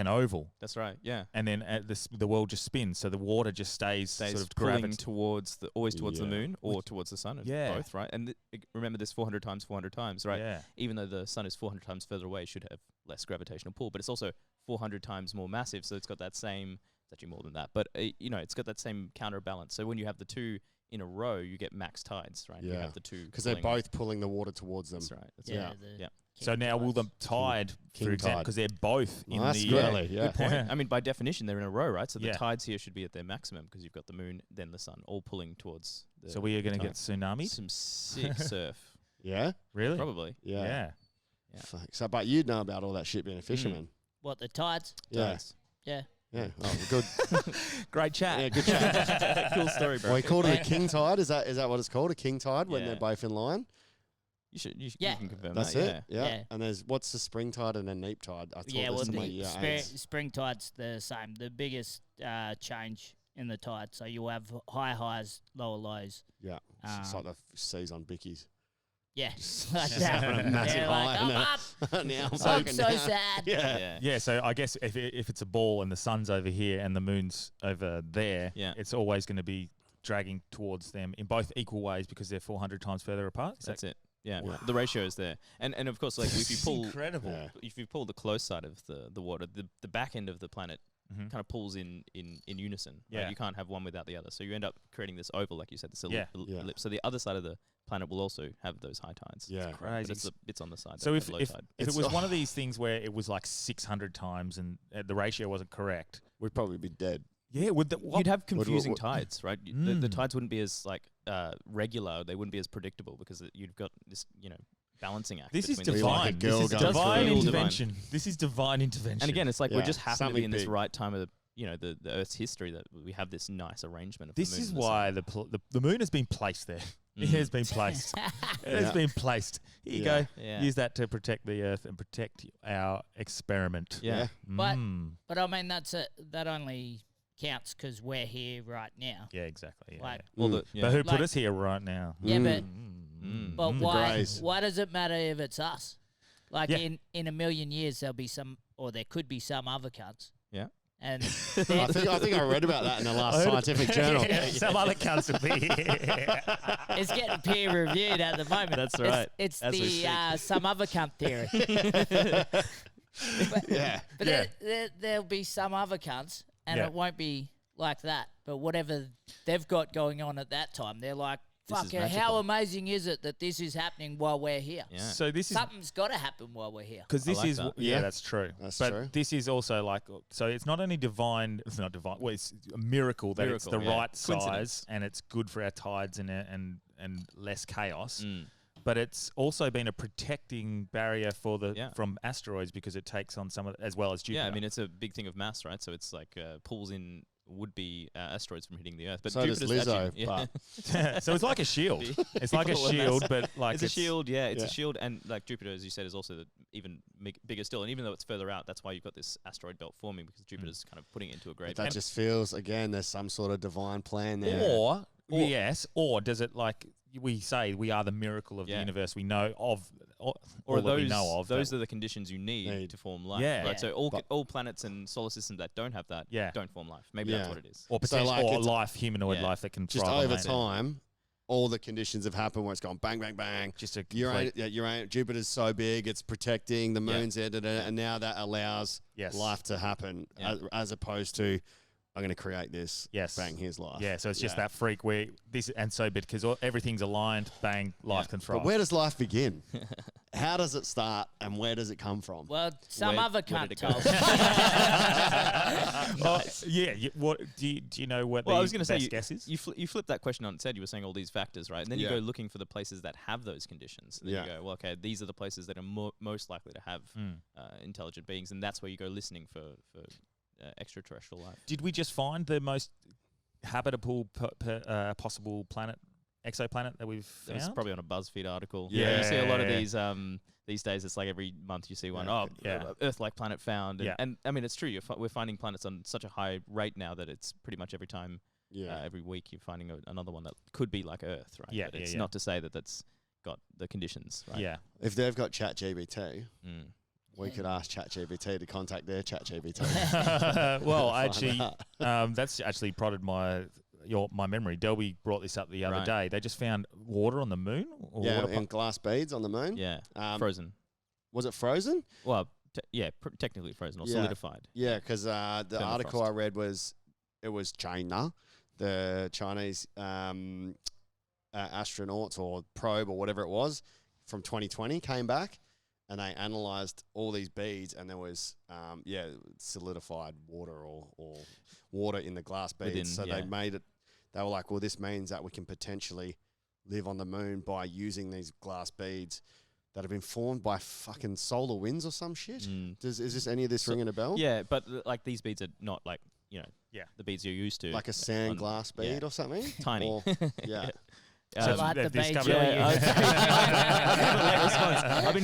oval, That's right. Yeah. and then the world just spins, so the water just stays sort of pulling towards always towards the Yeah. moon or towards the sun. Yeah. Both, right? And remember this 400 times, right? Yeah, Even though the sun is 400 times further away, it should have less gravitational pull, but it's also 400 times more massive, so it's got that same. It's actually more than that, but it's got that same counterbalance. So when you have the two in a row, you get max tides, right? You Yeah. have the two Because they're pulling- both pulling the water towards them. That's right. That's Yeah. right. the Yeah. So now will the tide, King for example, tide. because they're both in Nice, the Squirly, yeah. Good point. I mean, by definition, they're in a row, right? So the Yeah. tides here should be at their maximum because you've got the moon, then the sun, all pulling towards. So we are going to tide. get tsunamis. Some sick surf, Yeah. Really? probably. Yeah. Yeah. Fuck. So, but you'd know about all that shit being a fisherman. What, the tides? Yeah. Tides. Yeah. Yeah. Oh, good. Great chat. Yeah, good chat. Cool story, bro. Well, he called it a king tide. Is that what it's called? A king tide when Yeah. they're both in line? You should. Yeah. You can confirm That's that. it. Yeah. Yeah. And there's what's the spring tide and a neap tide? I thought Yeah, well, there's the somebody, spring tide's the same. The biggest change in the tide. So you'll have high highs, lower lows. Yeah. It's like the seas on Bickies. Yeah. Just Like having a that. massive Yeah, high like, and I'm a- up. now I'm I'm soaking so down. sad. Yeah. Yeah. Yeah, so I guess if it's a ball and the sun's over here and the moon's over there, Yeah. it's always going to be dragging towards them in both equal ways because they're 400 times further apart. Is That's it. Yeah. Wow. The ratio is there, and of course, like if you pull, incredible. Yeah. if you pull the close side of the water, the back end of the planet Mhm. kind of pulls in unison. Right? Yeah. You can't have one without the other. So you end up creating this oval, like you said, this Yeah. Yeah. ellipse. So the other side of the planet will also have those high tides. Yeah. But Crazy. it's the bits on the side. So that if have low if, tide. if it It's- was one of these things where it was like 600 times and the ratio wasn't correct, We'd probably be dead. yeah, would the You'd have what- confusing tides, right? The Mm. tides wouldn't be as like regular. They wouldn't be as predictable because you've got this, balancing act. this is between the divine. divine. Like a girl This is going divine through- intervention. This is divine intervention. And again, it's like we're Yeah, just happen to be something in this big. right time of the Earth's history that we have this nice arrangement of this the moon is and the why sun. the moon has been placed there. It has been placed. It has Yeah. been placed. Here you Yeah. go. Yeah. Use that to protect the Earth and protect our experiment. Yeah. But- Mm. But I mean, that only counts because we're here right now. Yeah, exactly. Yeah, Like- yeah. Well, Mm. But who Like- put us here right now? Yeah, but Mm. But The why? Greys. Why does it matter if it's us? Like Yeah. in a million years, there'll be some, or there could be some other cunts. Yeah. And I think I read about that in the last scientific journal. Yeah, some other cunts will be here. it's getting peer reviewed at the moment. That's It's- right. It's, As we the speak. some other cunt theory. but Yeah. but Yeah. there'll be some other cunts, and Yeah. it won't be like that. But whatever they've got going on at that time, they're like, This "Fuck! is How magical." amazing is it that this is happening while we're here? Yeah. So this is Something's got to happen while we're here." because this like is that. yeah, Yeah. that's true. That's but true. this is also like so it's not only divine. It's not divine. Well, it's a miracle that it's the Miracle, yeah. right Coincidence. size and it's good for our tides and less chaos. Mm. But it's also been a protecting barrier for Yeah. from asteroids because it takes on some of as well as Jupiter. Yeah, I mean it's a big thing of mass, right? So it's like pulls in would-be asteroids from hitting the Earth. But So does Jupiter's Lizzo, actually, but So it's like a shield. It's like a shield, but like it's a shield. Yeah, it's Yeah. a shield, and like Jupiter, as you said, is also even bigger still. And even though it's further out, that's why you've got this asteroid belt forming, because Jupiter's kind of putting it into a great. that just feels, again, there's some sort of divine plan there. Or yes, or does it like we say we are the miracle of the Yeah. universe? We know of, or Or that we those know of. those that- are the conditions you need to form life. Yeah. Right. Yeah. So all But- all planets and solar systems that don't have that Yeah. don't form life. Maybe Yeah. that's what it is. or So, potential, like, or it's- life, humanoid Yeah. life that can Just thrive on over that. time, all the conditions have happened where it's gone bang, bang, bang. Just a Jupiter's so big, it's protecting the Yeah. moon's editor, and now that allows Yes. life to happen, Yeah. as opposed to, I'm going to create this. Yes. Bang, here's life. Yeah, so it's just Yeah. that freak where this and so big because everything's aligned. Bang, life can thrive. But where does life begin? How does it start, and where does it come from? Well, some Where- other where did cunt it go? told me. What do you know what Well, the I was going to say best guess is? you flip that question on its head. You were saying all these factors, right? And then you Yeah. go looking for the places that have those conditions. And then Yeah. you go, well, okay, these are the places that are most likely to have intelligent beings, and that's where you go listening for extraterrestrial life. Did we just find the most habitable possible planet, exoplanet that we've It was found? probably on a BuzzFeed article. Yeah. You see a lot of Yeah. these days. It's like every month you see one. Yeah. Oh, Yeah. Earth-like planet found. And, Yeah. and I mean, it's true. We're finding planets on such a high rate now that it's pretty much every time, Yeah. every week you're finding another one that could be like Earth, right? Yeah, But yeah, it's yeah. not to say that that's got the conditions, right? Yeah. If they've got ChatGPT, Mm. we could ask ChatGPT to contact their ChatGPT. Well, Find actually, out. that's actually prodded my memory. Delby brought this up the other Right. day. They just found water on the moon. Or Yeah, water in glass beads on the moon. Yeah. Frozen. Frozen. Was it frozen? Well, technically frozen or Yeah. solidified. Yeah, because the article Permafrost. I read was it was China, the Chinese astronauts or probe or whatever it was from 2020 came back, and they analyzed all these beads, and there was solidified water or water in the glass beads. Within, so yeah. they made it. They were like, well, this means that we can potentially live on the moon by using these glass beads that have been formed by fucking solar winds or some shit. Mm. Is this any of this ringing a bell? Yeah, but like these beads are not like Yeah. the beads you're used to. Like a sand glass bead yeah. or something? Tiny. Or- yeah. So Like the they've beige discovered-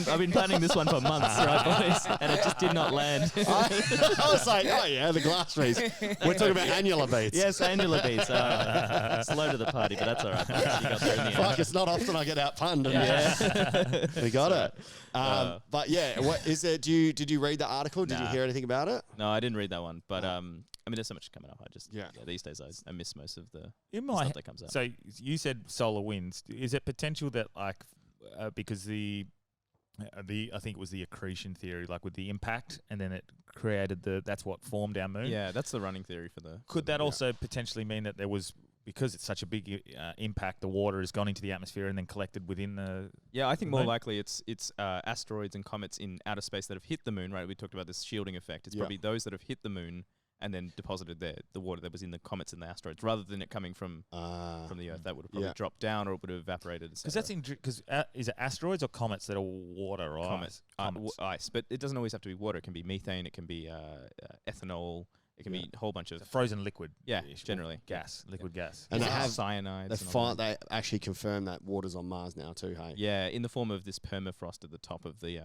I've been planning this one for months, right, boys? And it just did not land. I was like, oh yeah, the glass beads. We're talking about annular beads. Yes, annular beads. Slow to the party, but that's all right. You got there in the end. Fuck, it's not often I get outpunned. And we got it. But yeah, what is it? Did you read the article? Did you Nah. hear anything about it? No, I didn't read that one, but I mean, there's so much coming up. Yeah. These days I miss most of the In the my stuff that comes out. So you said solar winds. Is it potential that like because the I think it was the accretion theory, like with the impact, and then it created that's what formed our moon. Yeah, that's the running theory for the. Could that also potentially mean that there was, because it's such a big impact, the water has gone into the atmosphere and then collected within the. Yeah, I think more moon? likely it's asteroids and comets in outer space that have hit the moon. Right, we talked about this shielding effect. It's Yeah. probably those that have hit the moon and then deposited the water that was in the comets and the asteroids, rather than it coming from the Earth. That would have probably Yeah. dropped down or it would have evaporated. Because that's because is it asteroids or comets that are water or comets, Comets. ice, but it doesn't always have to be water. It can be methane. It can be ethanol. It can be a whole bunch of frozen liquid. Yeah, ish, or generally. gas, liquid gas. And they Yeah. have cyanides. they actually confirm that water's on Mars now too. Hey, Yeah, in the form of this permafrost at the top of the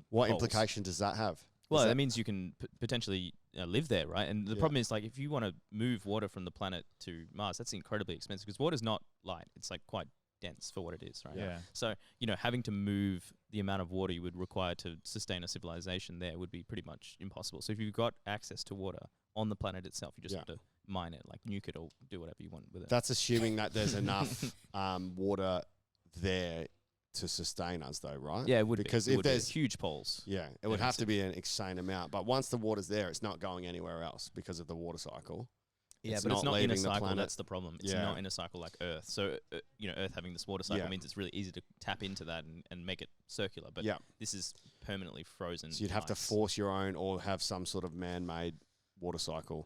what poles. implication does that have? Well, Is that means you can potentially live there, right? And the Yeah. problem is, like, if you want to move water from the planet to Mars, that's incredibly expensive because water's not light. It's like quite dense for what it is, right? Yeah. So, having to move the amount of water you would require to sustain a civilization there would be pretty much impossible. So if you've got access to water on the planet itself, you just Yeah. have to mine it, like nuke it or do whatever you want with it. That's assuming that there's enough water there to sustain us, though, right? Yeah, it would because be. It if would be. there's Huge poles. yeah, it would Yeah, have to be an insane amount. But once the water's there, it's not going anywhere else because of the water cycle. Yeah, It's but it's not not in a leaving the cycle. planet. That's the problem. It's Yeah. not in a cycle like Earth. So, Earth having this water cycle Yeah. means it's really easy to tap into that and make it circular. But Yeah. this is permanently frozen. So you'd have to ice. force your own or have some sort of man-made water cycle.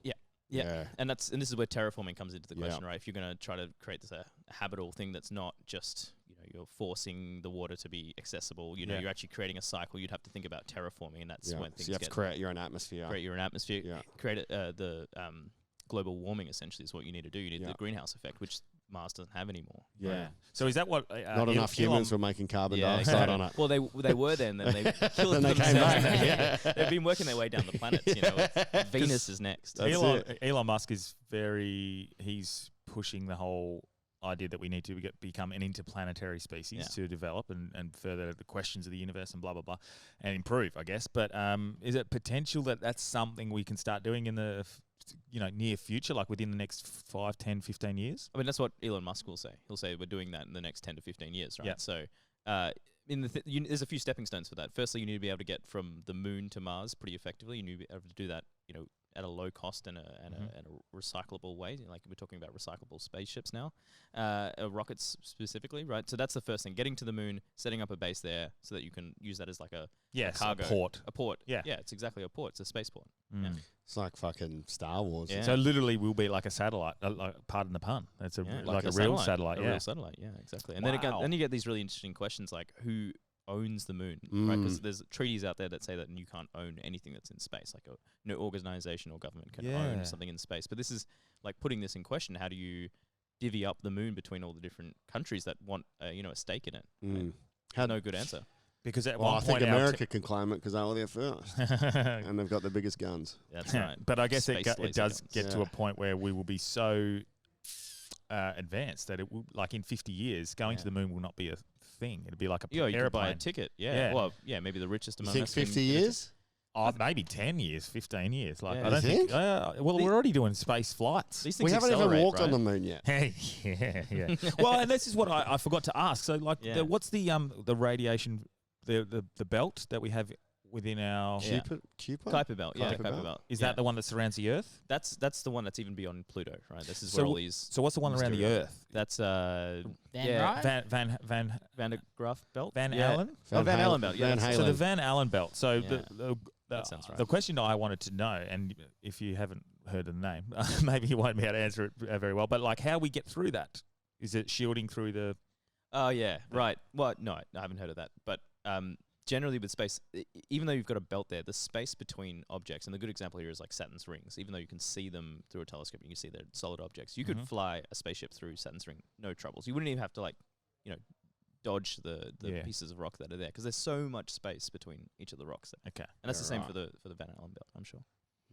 Yeah. And this is where terraforming comes into the Yeah. question, right? If you're going to try to create this habitable thing that's not just you're forcing the water to be accessible. Yeah. You're actually creating a cycle. You'd have to think about terraforming, and that's Yeah. when things So you have get to create your own atmosphere. create your own atmosphere. Yeah. Create the global warming essentially is what you need to do. You need the greenhouse effect, which Mars doesn't have anymore. Yeah. So is that what? Not enough humans were making carbon dioxide on it. Well, they were then, and then they killed Then they came back. They've been working their way down the planets. Venus is next. Elon Musk is he's pushing the whole idea that we need to become an interplanetary species to develop and further the questions of the universe and blah, blah, blah, and improve, I guess. But is it potential that that's something we can start doing in the near future, like within the next 5, 10, 15 years? I mean, that's what Elon Musk will say. He'll say we're doing that in the next 10 to 15 years, right? Yep. So there's a few stepping stones for that. Firstly, you need to be able to get from the moon to Mars pretty effectively. You need to be able to do that, at a low cost and a recyclable way. Like we're talking about recyclable spaceships now, rockets specifically, right? So that's the first thing: getting to the moon, setting up a base there, so that you can use that as like a cargo port. A port. Yeah, it's exactly a port. It's a spaceport. Mm. Yeah. It's like fucking Star Wars. Yeah. So literally, we'll be like a satellite. Pardon the pun. It's like a real satellite. A real satellite. Yeah, exactly. And then you get these really interesting questions like who owns the moon, right? Because there's treaties out there that say that you can't own anything that's in space, like no organization or government can own something in space. But this is like putting this in question. How do you divvy up the moon between all the different countries that want a stake in it? Right? No good answer. Because at I think America can claim it because they were there first, and they've got the biggest guns. That's right. But I guess it does get to a point where we will be so advanced that it will, like in 50 years, going to the moon will not be a thing. It'll be like a airplane. You could buy a ticket. Yeah. Well, maybe the richest among us. 50 years? Maybe 10 years, 15 years. Like Yeah. I don't think. We're already doing space flights. These things We haven't even walked right? on the moon yet. yeah. Well, and this is what I forgot to ask. So, like, what's the radiation, the belt that we have within our Kuiper belt? Yeah, Kuiper belt. Is that the one that surrounds the Earth? That's the one that's even beyond Pluto, right? This is where all these. So what's the one around the Earth? That's Van de Graaff belt. Van Allen. Van Allen belt. Yeah. So the Van Allen belt. So that sounds right. The question I wanted to know, and if you haven't heard of the name, maybe you won't be able to answer it very well. But like, how we get through that? Is it shielding through the? Oh yeah, right. Well, no, I haven't heard of that. But generally with space, even though you've got a belt there, the space between objects, and the good example here is like Saturn's rings. Even though you can see them through a telescope, you can see they're solid objects. You could fly a spaceship through Saturn's ring, no troubles. You wouldn't even have to dodge the pieces of rock that are there because there's so much space between each of the rocks there. Okay, and that's the same for the Van Allen belt, I'm sure.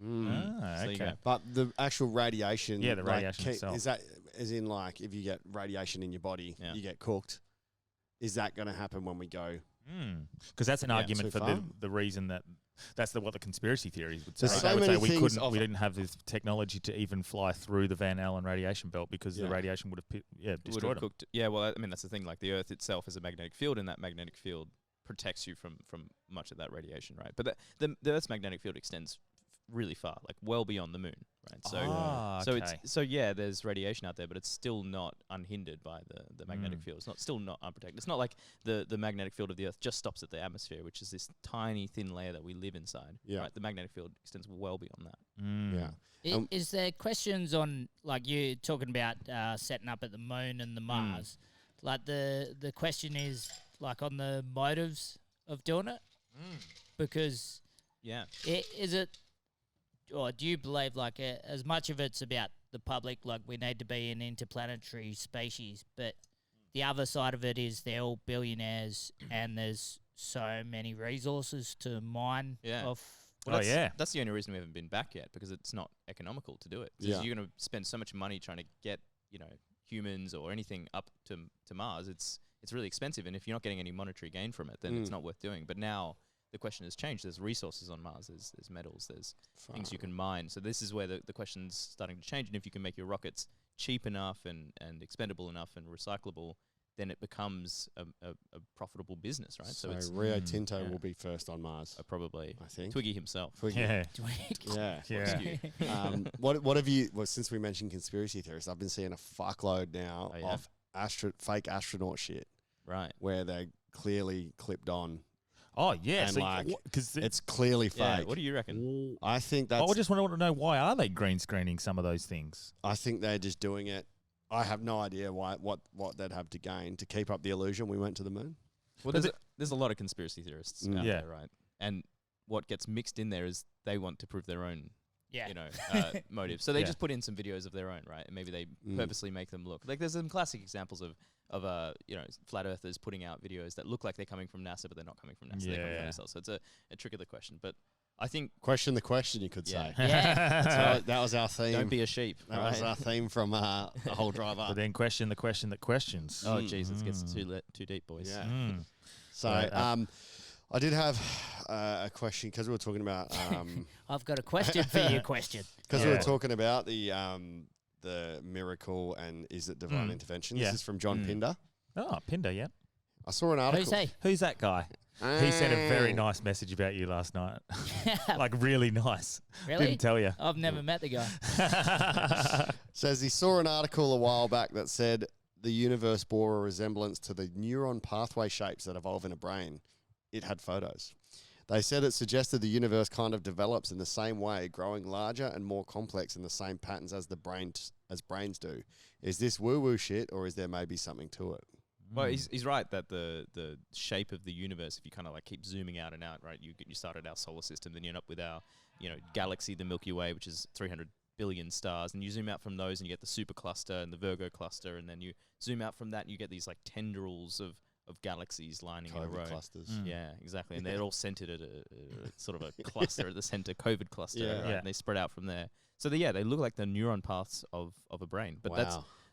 Okay. But the actual radiation, the radiation itself. Is that as in like if you get radiation in your body, you get cooked? Is that going to happen when we go? Because that's an argument for the reason that's what the conspiracy theories would say. There's so they would many say things we didn't have the technology to even fly through the Van Allen radiation belt because the radiation would have destroyed them. Yeah, well, I mean that's the thing. Like the Earth itself is a magnetic field, and that magnetic field protects you from much of that radiation, right? But the Earth's magnetic field extends really far, like well beyond the moon, right? So there's radiation out there, but it's still not unhindered by the magnetic field. It's still not unprotected. It's not like the magnetic field of the Earth just stops at the atmosphere, which is this tiny thin layer that we live inside. Yeah. Right? The magnetic field extends well beyond that. Yeah. Is there questions on, like you talking about setting up at the moon and the Mars? Like the question is like on the motives of doing it, because is it. Or do you believe like as much of it's about the public, like we need to be an interplanetary species, but the other side of it is they're all billionaires and there's so many resources to mine off. Well, that's the only reason we haven't been back yet, because it's not economical to do it. You're going to spend so much money trying to get humans or anything up to Mars. It's really expensive, and if you're not getting any monetary gain from it, then it's not worth doing. But now the question has changed. There's resources on Mars. There's metals. There's things you can mine. So this is where the question's starting to change. And if you can make your rockets cheap enough and expendable enough and recyclable, then it becomes a profitable business, right? So it's Rio Tinto will be first on Mars. Probably. I think. Twiggy himself. Yeah. What have you, since we mentioned conspiracy theorists, I've been seeing a fuckload now of fake astronaut shit. Right. Where they're clearly clipped on. Oh, yeah. And because it's clearly fake. Yeah, what do you reckon? I think that's... I just want to know, why are they green screening some of those things? I think they're just doing it. I have no idea what they'd have to gain to keep up the illusion we went to the moon. Well, there's a lot of conspiracy theorists out there, right? And what gets mixed in there is they want to prove their own motive. So they just put in some videos of their own, right? And maybe they purposely make them look like there's some classic examples of flat earthers putting out videos that look like they're coming from NASA, but they're not coming from NASA. They're coming from themselves. So it's a trick of the question. But I think question the question, you could say. Yeah. So that was our theme. Don't be a sheep. That was our theme from the whole drive up. But then question the question that questions. Oh, Jesus, gets too deep, boys. Yeah. So I did have a question because we were talking about. I've got a question for your question. Because we were talking about the miracle and is it divine intervention. This is from John Pinder. Oh, Pinder, yeah. I saw an article. Who's he? Who's that guy? He sent a very nice message about you last night. Like, really nice. Really? Didn't tell you. I've never met the guy. Says he saw an article a while back that said the universe bore a resemblance to the neuron pathway shapes that evolve in a brain. It had photos. They said it suggested the universe kind of develops in the same way, growing larger and more complex in the same patterns as brains do. Is this woo-woo shit, or is there maybe something to it? Well, he's right that the shape of the universe, if you kind of like keep zooming out and out, right? You start at our solar system, then you end up with our galaxy, the Milky Way, which is 300 billion stars, and you zoom out from those and you get the supercluster and the Virgo cluster, and then you zoom out from that and you get these like tendrils of galaxies lining in a row. Clusters. Yeah, exactly. And they're all centered at a sort of a cluster at the center, COVID cluster, right? And they spread out from there. So they look like the neuron paths of a brain. But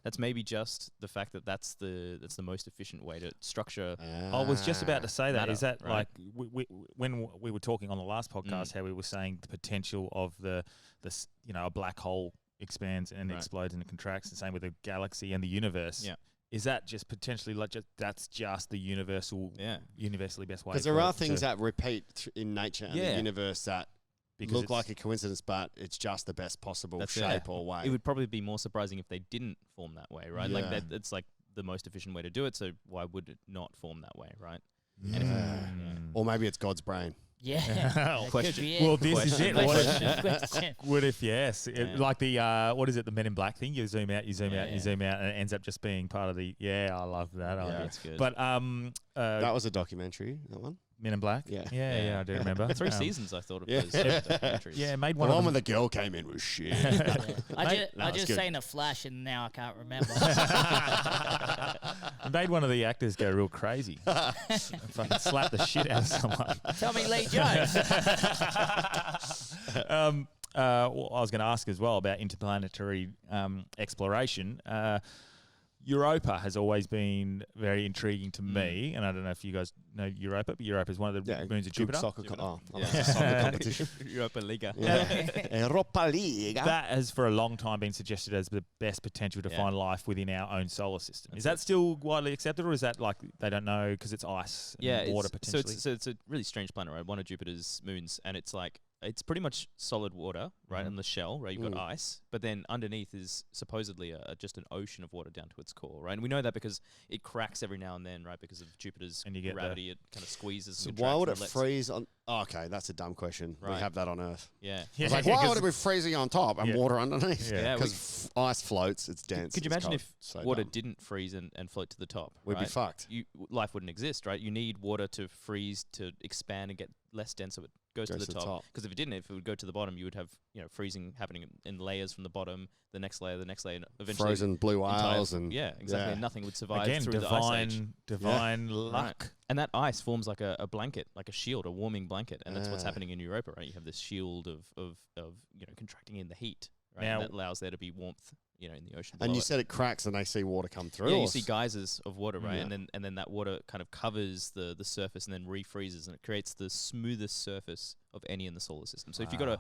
that's maybe just the fact that that's the most efficient way to structure. I was just about to say that. matter, Is that right? like when we were talking on the last podcast, how we were saying the potential of the a black hole expands and explodes and it contracts, the same with the galaxy and the universe. Yeah. Is that just potentially like that's just the universally best way? Because there are things that repeat in nature and the universe that look it's like a coincidence, but it's just the best possible That's shape or way. It would probably be more surprising if they didn't form that way, right? Like Yeah. it's like the most efficient way to do it. So why would it not form that way, right? Or maybe it's God's brain. Yeah. That Question. could be it. Well, this is it. Question. What if yes? Like the what is it? The Men in Black thing. You zoom out, you zoom out, you zoom out, and it ends up just being part of the. Yeah, I love that. Yeah, that's good. But That was a documentary. That one. Men in Black. Yeah. Yeah, I do remember. 3 seasons I thought of Yeah. those documentaries. Yeah, made The one. one of when them. the girl came in was shit. I just good. seen a flash and now I can't remember. It made one of the actors go real crazy. Fucking slap the shit out of someone. Tell me Lee Jones. Well, I was going to ask as well about interplanetary exploration. Europa has always been very intriguing to me, and I don't know if you guys know Europa, but Europa is one of the moons of Jupiter. Soccer Yeah. soccer competition. Europa Liga. Europa Liga. That has for a long time been suggested as the best potential to find life within our own solar system. Is that still widely accepted, or is that like they don't know because it's ice and water potentially? So it's a really strange planet, right? One of Jupiter's moons, and it's like it's pretty much solid water, right, in the shell, right? You've got ice, but then underneath is supposedly just an ocean of water down to its core, right? And we know that because it cracks every now and then, right? Because of Jupiter's gravity, it kind of squeezes. So and why would it contracts freeze on? Oh, okay, that's a dumb question. We Right. have that on Earth. Yeah. It's like, why would it be freezing on top and water underneath? Yeah. Because ice floats, it's dense. Could you it's imagine cold. if So water dumb. didn't freeze and float to the top? We'd be right? fucked. Life wouldn't exist, right? You need water to freeze, to expand and get less dense, so it goes to the top. Because if it didn't, if it would go to the bottom, you would have freezing happening in layers from the bottom, the next layer, and eventually Frozen blue whales and exactly. And nothing would survive Again, through the ice age. divine luck. And that ice forms like a blanket, like a shield, a warming blanket, and that's what's happening in Europa, right? You have this shield of contracting in the heat, right? Now- and that allows there to be warmth, in the ocean. And below you it. said it cracks and they see water come through. Yeah, or you see geysers of water, right? Yeah. And then that water kind of covers the surface and then refreezes, and it creates the smoothest surface of any in the solar system. So if you got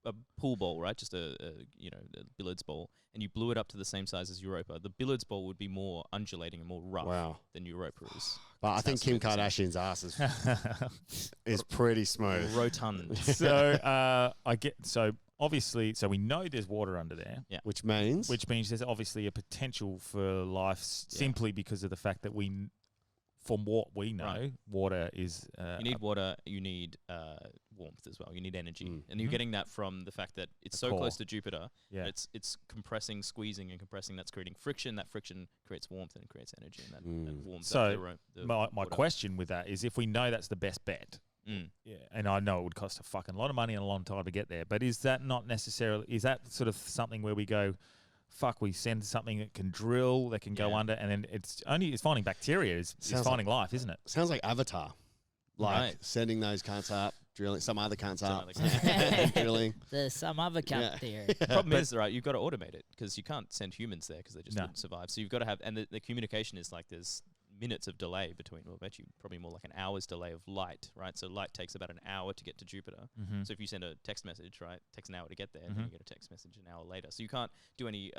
a pool bowl, right, just a billiards bowl, and you blew it up to the same size as Europa, the billiards bowl would be more undulating and more rough than Europa is. But I think Kim Kardashian's ass is pretty smooth. Rotund. So obviously, we know there's water under there. Yeah. Which means there's obviously a potential for life simply because of the fact that from what we know, water is. You need water. You need warmth as well. You need energy, and you're getting that from the fact that it's so close to Jupiter. Yeah. It's compressing, squeezing, and compressing. That's creating friction. That friction creates warmth and creates energy, and that warms up the my water. question with that is, if we know that's the best bet, Yeah, and I know it would cost a fucking lot of money and a long time to get there. But is that not necessarily? Is that sort of something where we go, fuck, we send something that can drill, that can go under, and then it's finding bacteria is finding life, isn't it? Sounds like Avatar, like sending those cunts up, drilling some other cunts up, drilling. There's some other cunt there. Problem is, right, you've got to automate it because you can't send humans there because they just wouldn't survive. So you've got to have, and the communication is like there's minutes of delay between, well, actually probably more like an hour's delay of light, right? So light takes about an hour to get to Jupiter. So if you send a text message, right, it takes an hour to get there, and then you get a text message an hour later. So you can't do any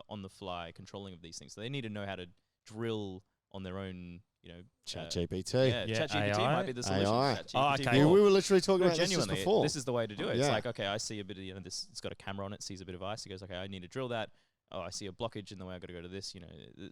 on-the-fly controlling of these things. So they need to know how to drill on their own, you know. ChatGPT. ChatGPT might be the solution. AI. ChatGPT We were literally talking about this genuinely, just before. this is the way to do it. It's like, okay, I see a bit of, this, it's got a camera on it, sees a bit of ice. It goes, okay, I need to drill that. Oh, I see a blockage in the way. I've got to go to this.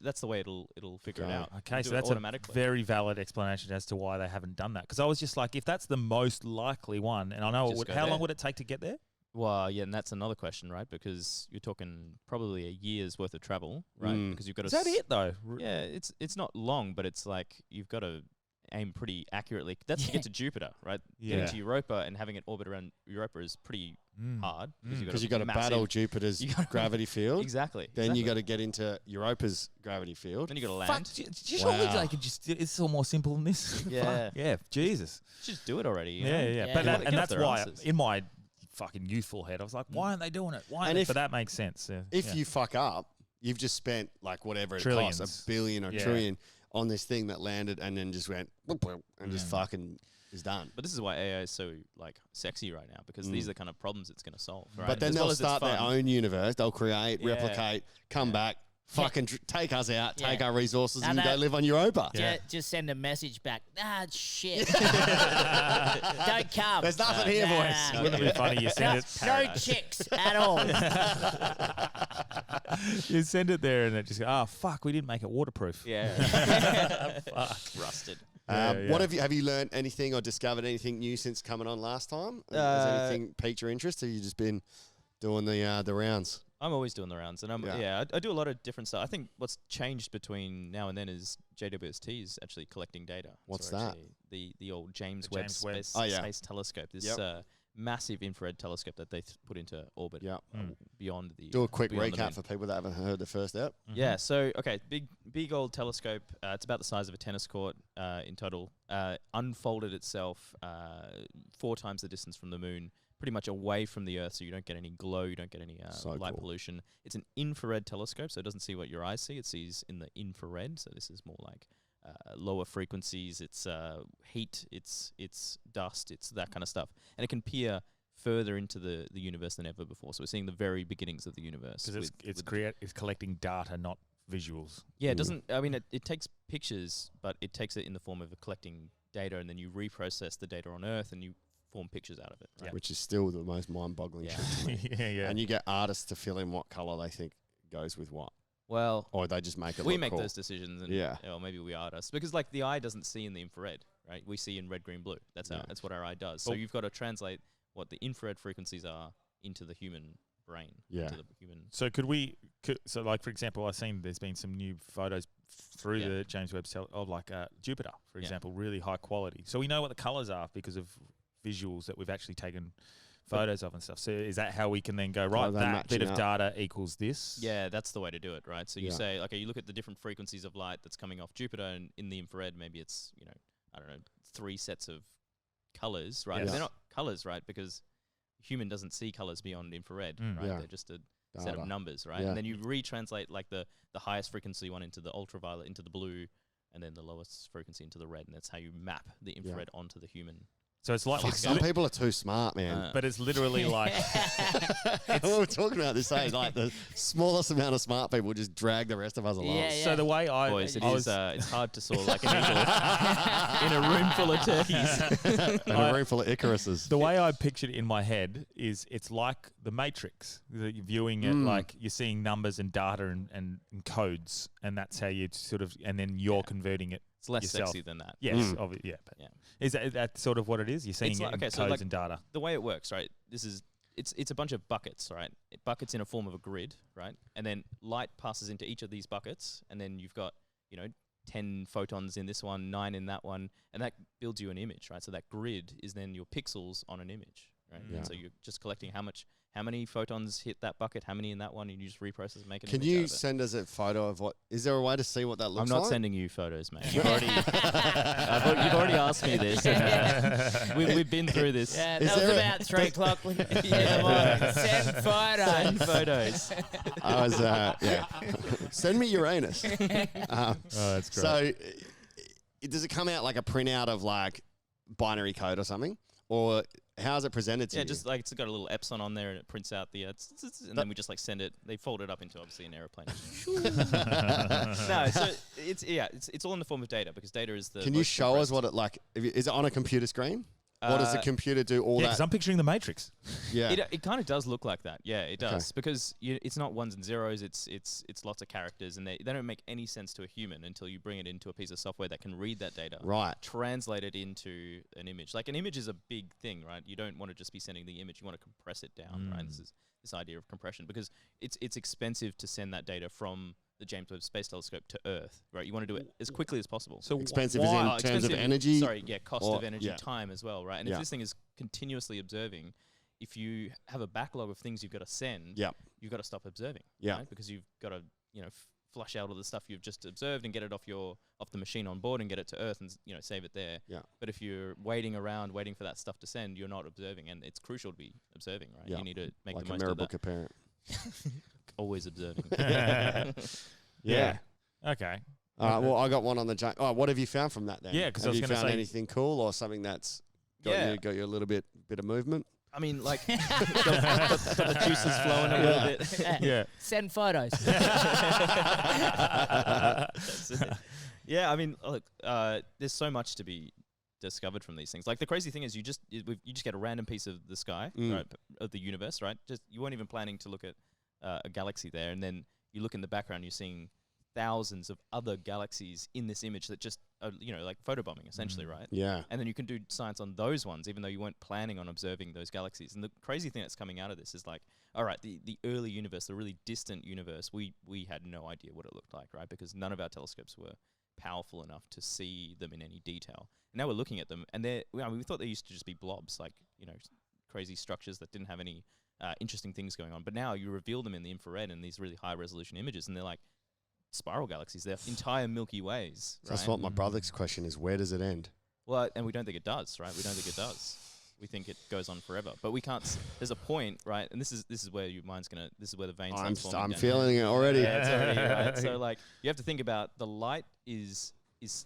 That's the way it'll figure it out. Okay, so that's a very valid explanation as to why they haven't done that. Because I was just like, if that's the most likely one, and I know how long would it take to get there? Well, yeah, and that's another question, right? Because you're talking probably a year's worth of travel, right? Because you've got to. Is that it though? Yeah, it's not long, but it's like you've got to aim pretty accurately. That's to get to Jupiter, right? Getting to Europa and having it orbit around Europa is pretty hard because you've got to battle Jupiter's gravity field. Exactly. Then you got to get into Europa's gravity field. Then you got to land. Surely they could just. It's all more simple than this. Yeah. Yeah. Jesus. Just do it already. Yeah. But and that's why in my fucking youthful head, I was like, why aren't they doing it? But that makes sense. If you fuck up, you've just spent like whatever it costs, $1 billion or $1 trillion on this thing that landed and then just went and just fucking is done. But this is why AI is so like sexy right now because these are the kind of problems it's going to solve. Right? But then they'll start their own universe. They'll create, replicate, come back. Fucking take us out, take our resources, and go live on Europa. Just send a message back. Shit. Don't come. There's nothing here, boys. Wouldn't it be funny? You send it. No chicks at all. You send it there, and it just fuck, we didn't make it waterproof. Yeah. Fuck. Rusted. What have you learned anything or discovered anything new since coming on last time? Has anything piqued your interest, or you just been doing the rounds? I'm always doing the rounds, and I do a lot of different stuff. I think what's changed between now and then is JWST is actually collecting data. What's that? The old James Webb Space Telescope. This massive infrared telescope that they put into orbit beyond the. Do a quick recap for people that haven't heard the first step. Yeah. So big old telescope. It's about the size of a tennis court in total. Unfolded itself 4 times the distance from the moon. Pretty much away from the Earth, so you don't get any glow, you don't get any light pollution. It's an infrared telescope, so it doesn't see what your eyes see. It sees in the infrared, so this is more like lower frequencies. It's heat, it's dust, it's that kind of stuff. And it can peer further into the universe than ever before. So we're seeing the very beginnings of the universe. Because it's collecting data, not visuals. Yeah, it doesn't. I mean, it takes pictures, but it takes it in the form of collecting data, and then you reprocess the data on Earth, and you form pictures out of it, right? Which is still the most mind-boggling shit to me. And you get artists to fill in what color they think goes with what. Well, or they just make it. We make those decisions, and or maybe we artists, because like the eye doesn't see in the infrared, right? We see in red, green, blue. That's what our eye does. So you've got to translate what the infrared frequencies are into the human brain. Into the human. So so like for example, I've seen there's been some new photos through the James Webb of like Jupiter, for example, really high quality. So we know what the colors are because of visuals that we've actually taken photos of and stuff. So is that how we can then go, right, that bit of data equals this? Yeah, that's the way to do it, right? So you say, okay, you look at the different frequencies of light that's coming off Jupiter, and in the infrared, maybe it's, 3 sets of colors, right? They're not colors, right? Because human doesn't see colors beyond infrared, right? They're just a set of numbers, right? And then you retranslate like the highest frequency one into the ultraviolet, into the blue, and then the lowest frequency into the red, and that's how you map the infrared onto the human. So it's like some people are too smart, man. But it's literally like we were talking about this. Like the smallest amount of smart people just drag the rest of us along. So the way it's hard to soar like an eagle in a room full of turkeys, in a room full of Icaruses. The way I pictured it in my head is it's like the Matrix. You're viewing it like you're seeing numbers and data and codes, and that's how you sort of, and then you're converting it. It's less yourself. sexy than that. Yes, obviously, Is that sort of what it is? You're seeing it in codes and data. The way it works, right? It's a bunch of buckets, right? Buckets in a form of a grid, right? And then light passes into each of these buckets, and then you've got 10 photons in this one, 9 in that one, and that builds you an image, right? So that grid is then your pixels on an image, right? Yeah. And so you're just collecting how many photons hit that bucket, how many in that one, and you just reprocess and make an Can image out you of it. send us a photo of what? Is there a way to see what that looks I'm like? not sending you photos, mate. You've already, you've already asked me this. And, we've been through this. Yeah, Is that was there about 3 o'clock in the morning. Send photos. Send photos. I was, yeah. Send me Uranus. Oh, that's great. So, does it come out like a printout of like binary code or something, or how is it presented to you? Yeah, just like it's got a little epsilon on there and it prints out the and then we just like send it. They fold it up into obviously an aeroplane. No, so it's all in the form of data because data is the. Can you show us what it like? Is it on a computer screen? Or does the computer do all because that? I'm picturing the Matrix. Yeah, It kind of does look like that. Yeah, it does because it's not ones and zeros. It's lots of characters, and they don't make any sense to a human until you bring it into a piece of software that can read that data, right? Translate it into an image. Like an image is a big thing, right? You don't want to just be sending the image. You want to compress it down, right? This is this idea of compression because it's expensive to send that data from the James Webb Space Telescope to Earth, right? You want to do it as quickly as possible. So expensive is in terms of energy. Sorry, cost of energy, yeah. time as well, right? And if this thing is continuously observing, if you have a backlog of things you've got to send, you've got to stop observing, right? Because you've got to, flush out all the stuff you've just observed and get it off the machine on board and get it to Earth and save it there. Yeah. But if you're waiting for that stuff to send, you're not observing, and it's crucial to be observing, right? Yeah. You need to make Like the a most mirror of that. book a parent. Always observing. Yeah. Okay. All right. Well, I got one on the. What have you found from that then? Yeah, 'cause I have was you gonna found say- anything cool or something that's got you a little bit of movement? I mean, like, got the juices flowing a little bit. Yeah. Send photos. Yeah, I mean, look, there's so much to be discovered from these things. Like the crazy thing is, you just get a random piece of the sky, right, of the universe, right? Just you weren't even planning to look at a galaxy there, and then you look in the background, you're seeing thousands of other galaxies in this image that just are, like photobombing essentially, right? Yeah. And then you can do science on those ones, even though you weren't planning on observing those galaxies. And the crazy thing that's coming out of this is like, all right, the early universe, the really distant universe, we had no idea what it looked like, right? Because none of our telescopes were powerful enough to see them in any detail. And now we're looking at them, and we thought they used to just be blobs, like, crazy structures that didn't have any interesting things going on. But now you reveal them in the infrared in these really high resolution images, and they're like spiral galaxies. They're entire Milky Ways. Right? That's what my brother's question is. Where does it end? Well, and we don't think it does, right? We don't think it does. We think it goes on forever, but we can't. There's a point, right? And this is where your mind's gonna. This is where the veins. I'm feeling it already. Yeah, it's already right. So like, you have to think about the light is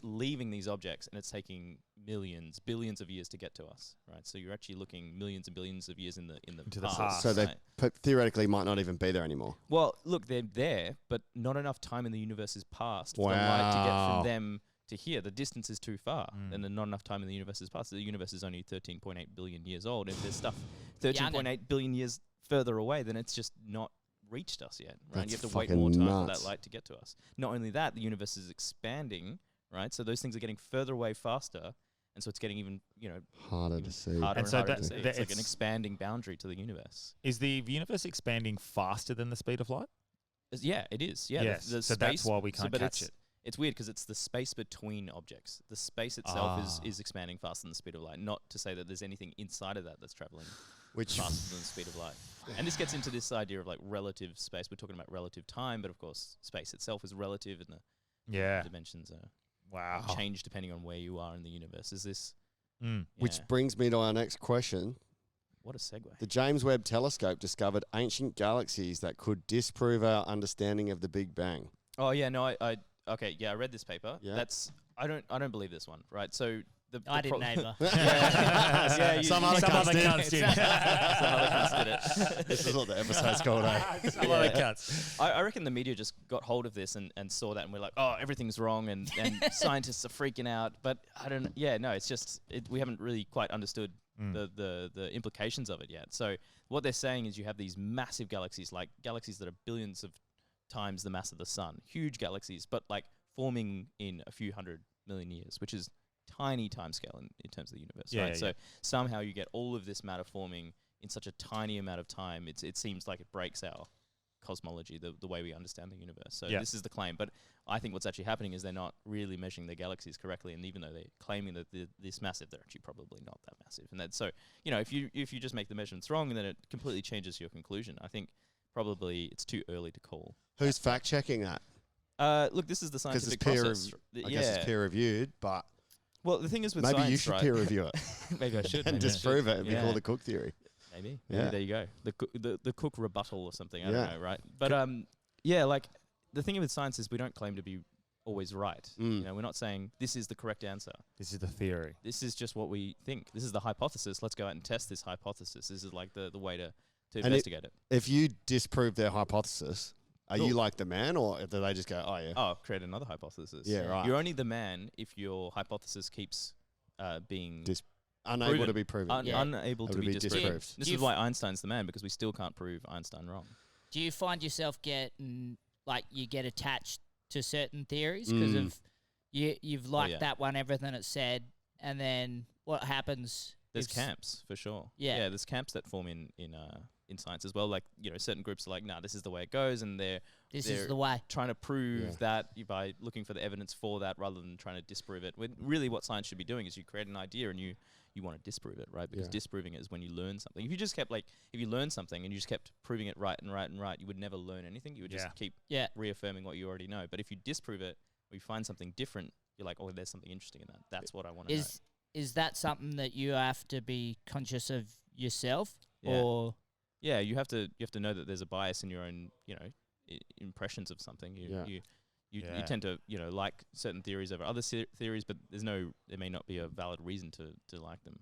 leaving these objects, and it's taking millions, billions of years to get to us, right? So you're actually looking millions and billions of years in the past. So they theoretically might not even be there anymore. Well, look, they're there, but not enough time in the universe has passed for the light to get from them to here. The distance is too far, and then not enough time in the universe has passed. The universe is only 13.8 billion years old. If there's stuff 13.8 billion years further away, then it's just not reached us yet, right? You have to wait more time for that light to get to us. Not only that, the universe is expanding, right? So those things are getting further away faster, and so it's getting even, harder to see. Harder And and so harder that- to see. that It's like an it's- expanding boundary to the universe. Is the universe expanding faster than the speed of light? Yeah, it is. Yeah, Yes, the so that's space- why we can't but catch it's, it. It's weird because it's the space between objects. The space itself is expanding faster than the speed of light. Not to say that there's anything inside of that that's traveling faster than the speed of light. And this gets into this idea of like relative space. We're talking about relative time, but of course space itself is relative, and the dimensions are change depending on where you are in the universe. Is this? Which brings me to our next question. What a segue. The James Webb Telescope discovered ancient galaxies that could disprove our understanding of the Big Bang. Oh yeah, no, I read this paper. Yeah. I don't believe this one, right? So I didn't either. Some other cunts did. Some other cunts did it. This is what the episode's called, eh? Some other cuts. I reckon the media just got hold of this and saw that, and we're like, oh, everything's wrong, and scientists are freaking out. But I don't. Yeah, no, it's just we haven't really quite understood the implications of it yet. So what they're saying is you have these massive galaxies, like galaxies that are billions of times the mass of the sun, huge galaxies, but like forming in a few 100 million years, which is tiny time scale in terms of the universe, right? So somehow you get all of this matter forming in such a tiny amount of time. It seems like it breaks our cosmology, the way we understand the universe. So Yeah. this is the claim. But I think what's actually happening is they're not really measuring the galaxies correctly, and even though they're claiming that they're this massive, they're actually probably not that massive. And that's so, if you just make the measurements wrong, then it completely changes your conclusion. I think probably it's too early to call. Who's fact checking that? Look, this is the Because it's scientific process. I guess it's peer reviewed, but Well, the thing is with maybe science, you should right? peer review it Maybe I should. and maybe I disprove should. it and be called the Cook theory. Maybe. Yeah. There you go. The Cook rebuttal or something. I Yeah. don't know, right? But yeah, like the thing with science is we don't claim to be always right. We're not saying this is the correct answer. This is the theory. This is just what we think. This is the hypothesis. Let's go out and test this hypothesis. This is like the way to investigate it. If you disprove their hypothesis, are Cool. you like the man, or do they just go, oh yeah? Oh, create another hypothesis. Yeah, right. You're only the man if your hypothesis keeps being Unable proven. to be proven. unable to be disproved. disproved. This Do you is why Einstein's the man, because we still can't prove Einstein wrong. Do you find yourself getting like you get attached to certain theories because of you've liked that one, everything it said, and then what happens? There's if camps for sure. Yeah. There's camps that form in science as well. Like certain groups are like, nah, this is the way it goes, and they're this is the way. trying to prove that by looking for the evidence for that rather than trying to disprove it. Really, what science should be doing is you create an idea and you want to disprove it, right? Because disproving it is when you learn something. If you just kept if you learn something and you just kept proving it right and right and right, you would never learn anything. You would just keep reaffirming what you already know. But if you disprove it or you find something different, you're like, oh, there's something interesting in that. That's what I want to know. Is that something that you have to be conscious of yourself, Yeah. or Yeah, you have to know that there's a bias in your own, impressions of something. You tend to, like certain theories over other theories, but there may not be a valid reason to like them.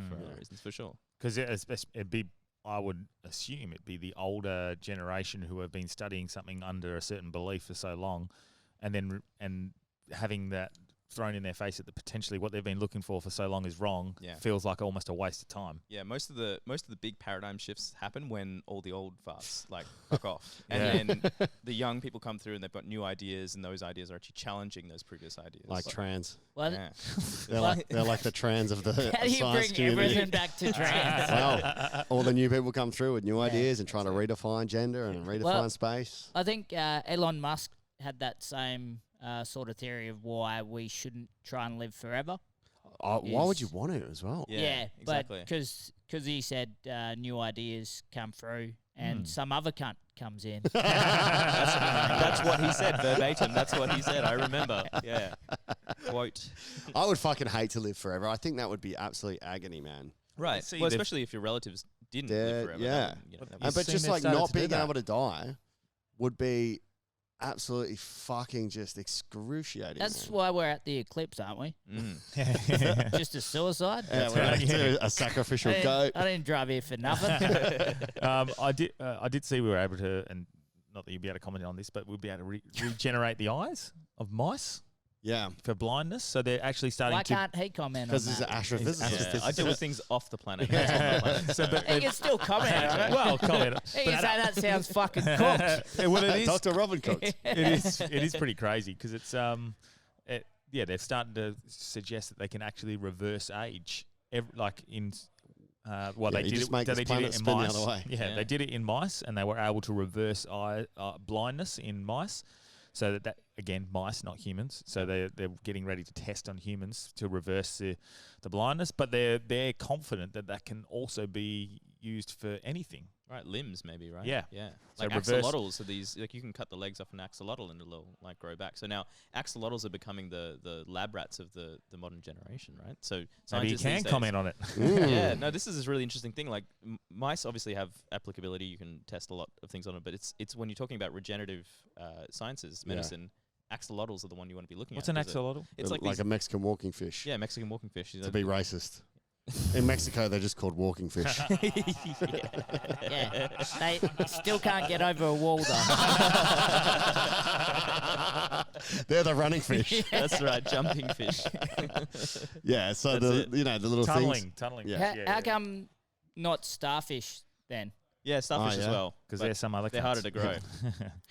For other reasons, for sure. Because it'd be, I would assume it'd be the older generation who have been studying something under a certain belief for so long, and having that thrown in their face that potentially what they've been looking for so long is wrong, feels like almost a waste of time. Yeah, most of the big paradigm shifts happen when all the old farts fuck off, and then the young people come through and they've got new ideas, and those ideas are actually challenging those previous ideas. Like trans. well, They're like the trans of the how do you science bring community. everything back to trans? Well, all the new people come through with new ideas and trying to redefine gender and redefine space. I think Elon Musk had that same sort of theory of why we shouldn't try and live forever. Why would you want to as well? Yeah, exactly. But because he said new ideas come through and some other cunt comes in. That's what he said verbatim. That's what he said. I remember. Yeah. Quote. I would fucking hate to live forever. I think that would be absolute agony, man. Right. See, Well, especially if your relatives didn't live forever. Yeah. That would, that would But seen just they've like started not to do being that. able to die would be absolutely fucking just excruciating. That's man. why we're at the Eclipse, aren't we? Just a suicide? Yeah, we're like a sacrificial goat. I didn't drive here for nothing. I did see we were able to, and not that you'd be able to comment on this, but we'll be able to regenerate the eyes of mice Yeah, for blindness. So they're actually starting Why to. can't he comment on because he's an that? astrophysicist. Yeah, I deal with things off the planet. not on the planet. So, but He can still comment on it. well, comment. He can say that sounds fucking cooked. Well, it is. Dr. Robin Cooks. It is pretty crazy because it's they're starting to suggest that they can actually reverse age, they you did just it. make So this they did planet it in spin the mice. other way. Yeah, they did it in mice, and they were able to reverse blindness in mice. So that again, mice, not humans. So they're getting ready to test on humans to reverse the blindness, but they're confident that can also be used for anything. Right, limbs maybe, right? Yeah. Yeah. So Like reverse- axolotls are these, like you can cut the legs off an axolotl and it'll grow back. So now axolotls are becoming the lab rats of the modern generation, right? So Maybe you scientists can these days- comment on it. Yeah, no, this is a really interesting thing. Like mice obviously have applicability. You can test a lot of things on it, but it's when you're talking about regenerative sciences, medicine, axolotls are the one you want to be looking What's at. an 'cause axolotl? It's like, like these, a Mexican walking fish. yeah, Mexican walking fish. To be racist. In Mexico, they're just called walking fish. Yeah. They still can't get over a wall, though. They're the running fish. That's right, jumping fish. Yeah, so That's the little things. Tunneling. Yeah. How come not starfish then? Yeah, starfish as yeah. well. Because but there's some other. they're cunts. harder to grow,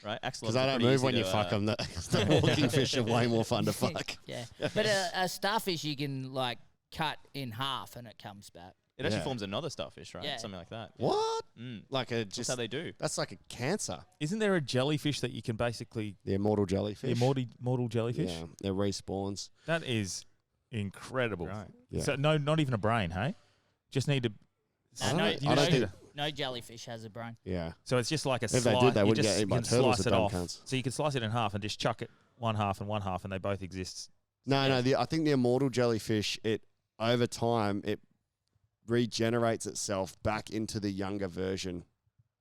right? Axolotls Because they are don't pretty move easy when you to, fuck them. The walking fish are way more fun to fuck. Yeah. But a starfish you can, like, cut in half and it comes back. It actually forms another starfish, right? Yeah. Something like that. What? Mm. Like a That's just how they do. that's like a cancer. Isn't there a jellyfish that you can basically The immortal jellyfish. the mortal jellyfish? Yeah, it respawns. That is incredible. Right. Yeah. So no, not even a brain, hey? Just need to. I don't know. you I just don't need think- to- No jellyfish has a brain. Yeah. So it's just like a If they slice. did, they you wouldn't just get eaten by can turtles, slice the it dumb off. cunts. So you can slice it in half and just chuck it one half and one half, and they both exist. No, I think the immortal jellyfish, it over time it regenerates itself back into the younger version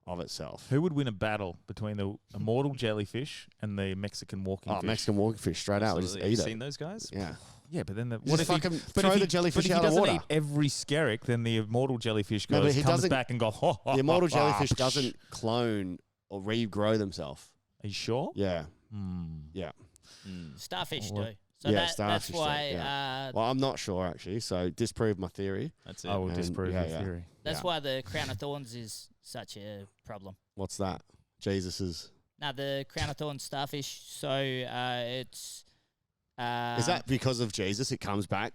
of itself. Who would win a battle between the immortal jellyfish and the Mexican walking fish? Mexican walking fish, straight out. We just Absolutely. Have eat you it. seen those guys? Yeah. Yeah, but then Just fucking throw the jellyfish but if out he of doesn't water. eat every skerrick, then the immortal jellyfish No, but goes, he comes doesn't- back and goes, The immortal jellyfish doesn't clone or regrow themselves. Are you sure? Yeah. Hmm. Starfish Well, do. So yeah, that's starfish do, why yeah. Well, I'm not sure actually, so disprove my theory. That's it. I will And- disprove yeah, your yeah. theory. that's Yeah. why the crown of thorns is such a problem. What's that? Jesus's. Now the crown of thorns starfish. So it's. Is that because of Jesus? It comes back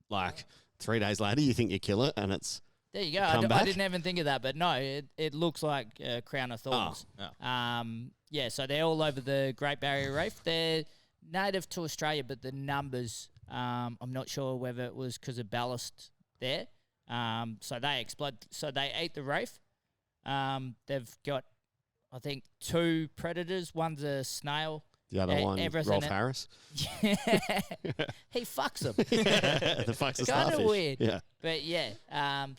like 3 days later. You think you kill it, and it's There you go. come I back? didn't even think of that, but no, it looks like crown of thorns. Yeah, so they're all over the Great Barrier Reef. They're native to Australia, but the numbers, I'm not sure whether it was because of ballast there. So they explode. So they ate the reef. They've got, I think, 2 predators. One's a snail. the other one. everything Rolf it- Harris. He fucks them. The fuck's a Kinda starfish. weird. Yeah. But yeah,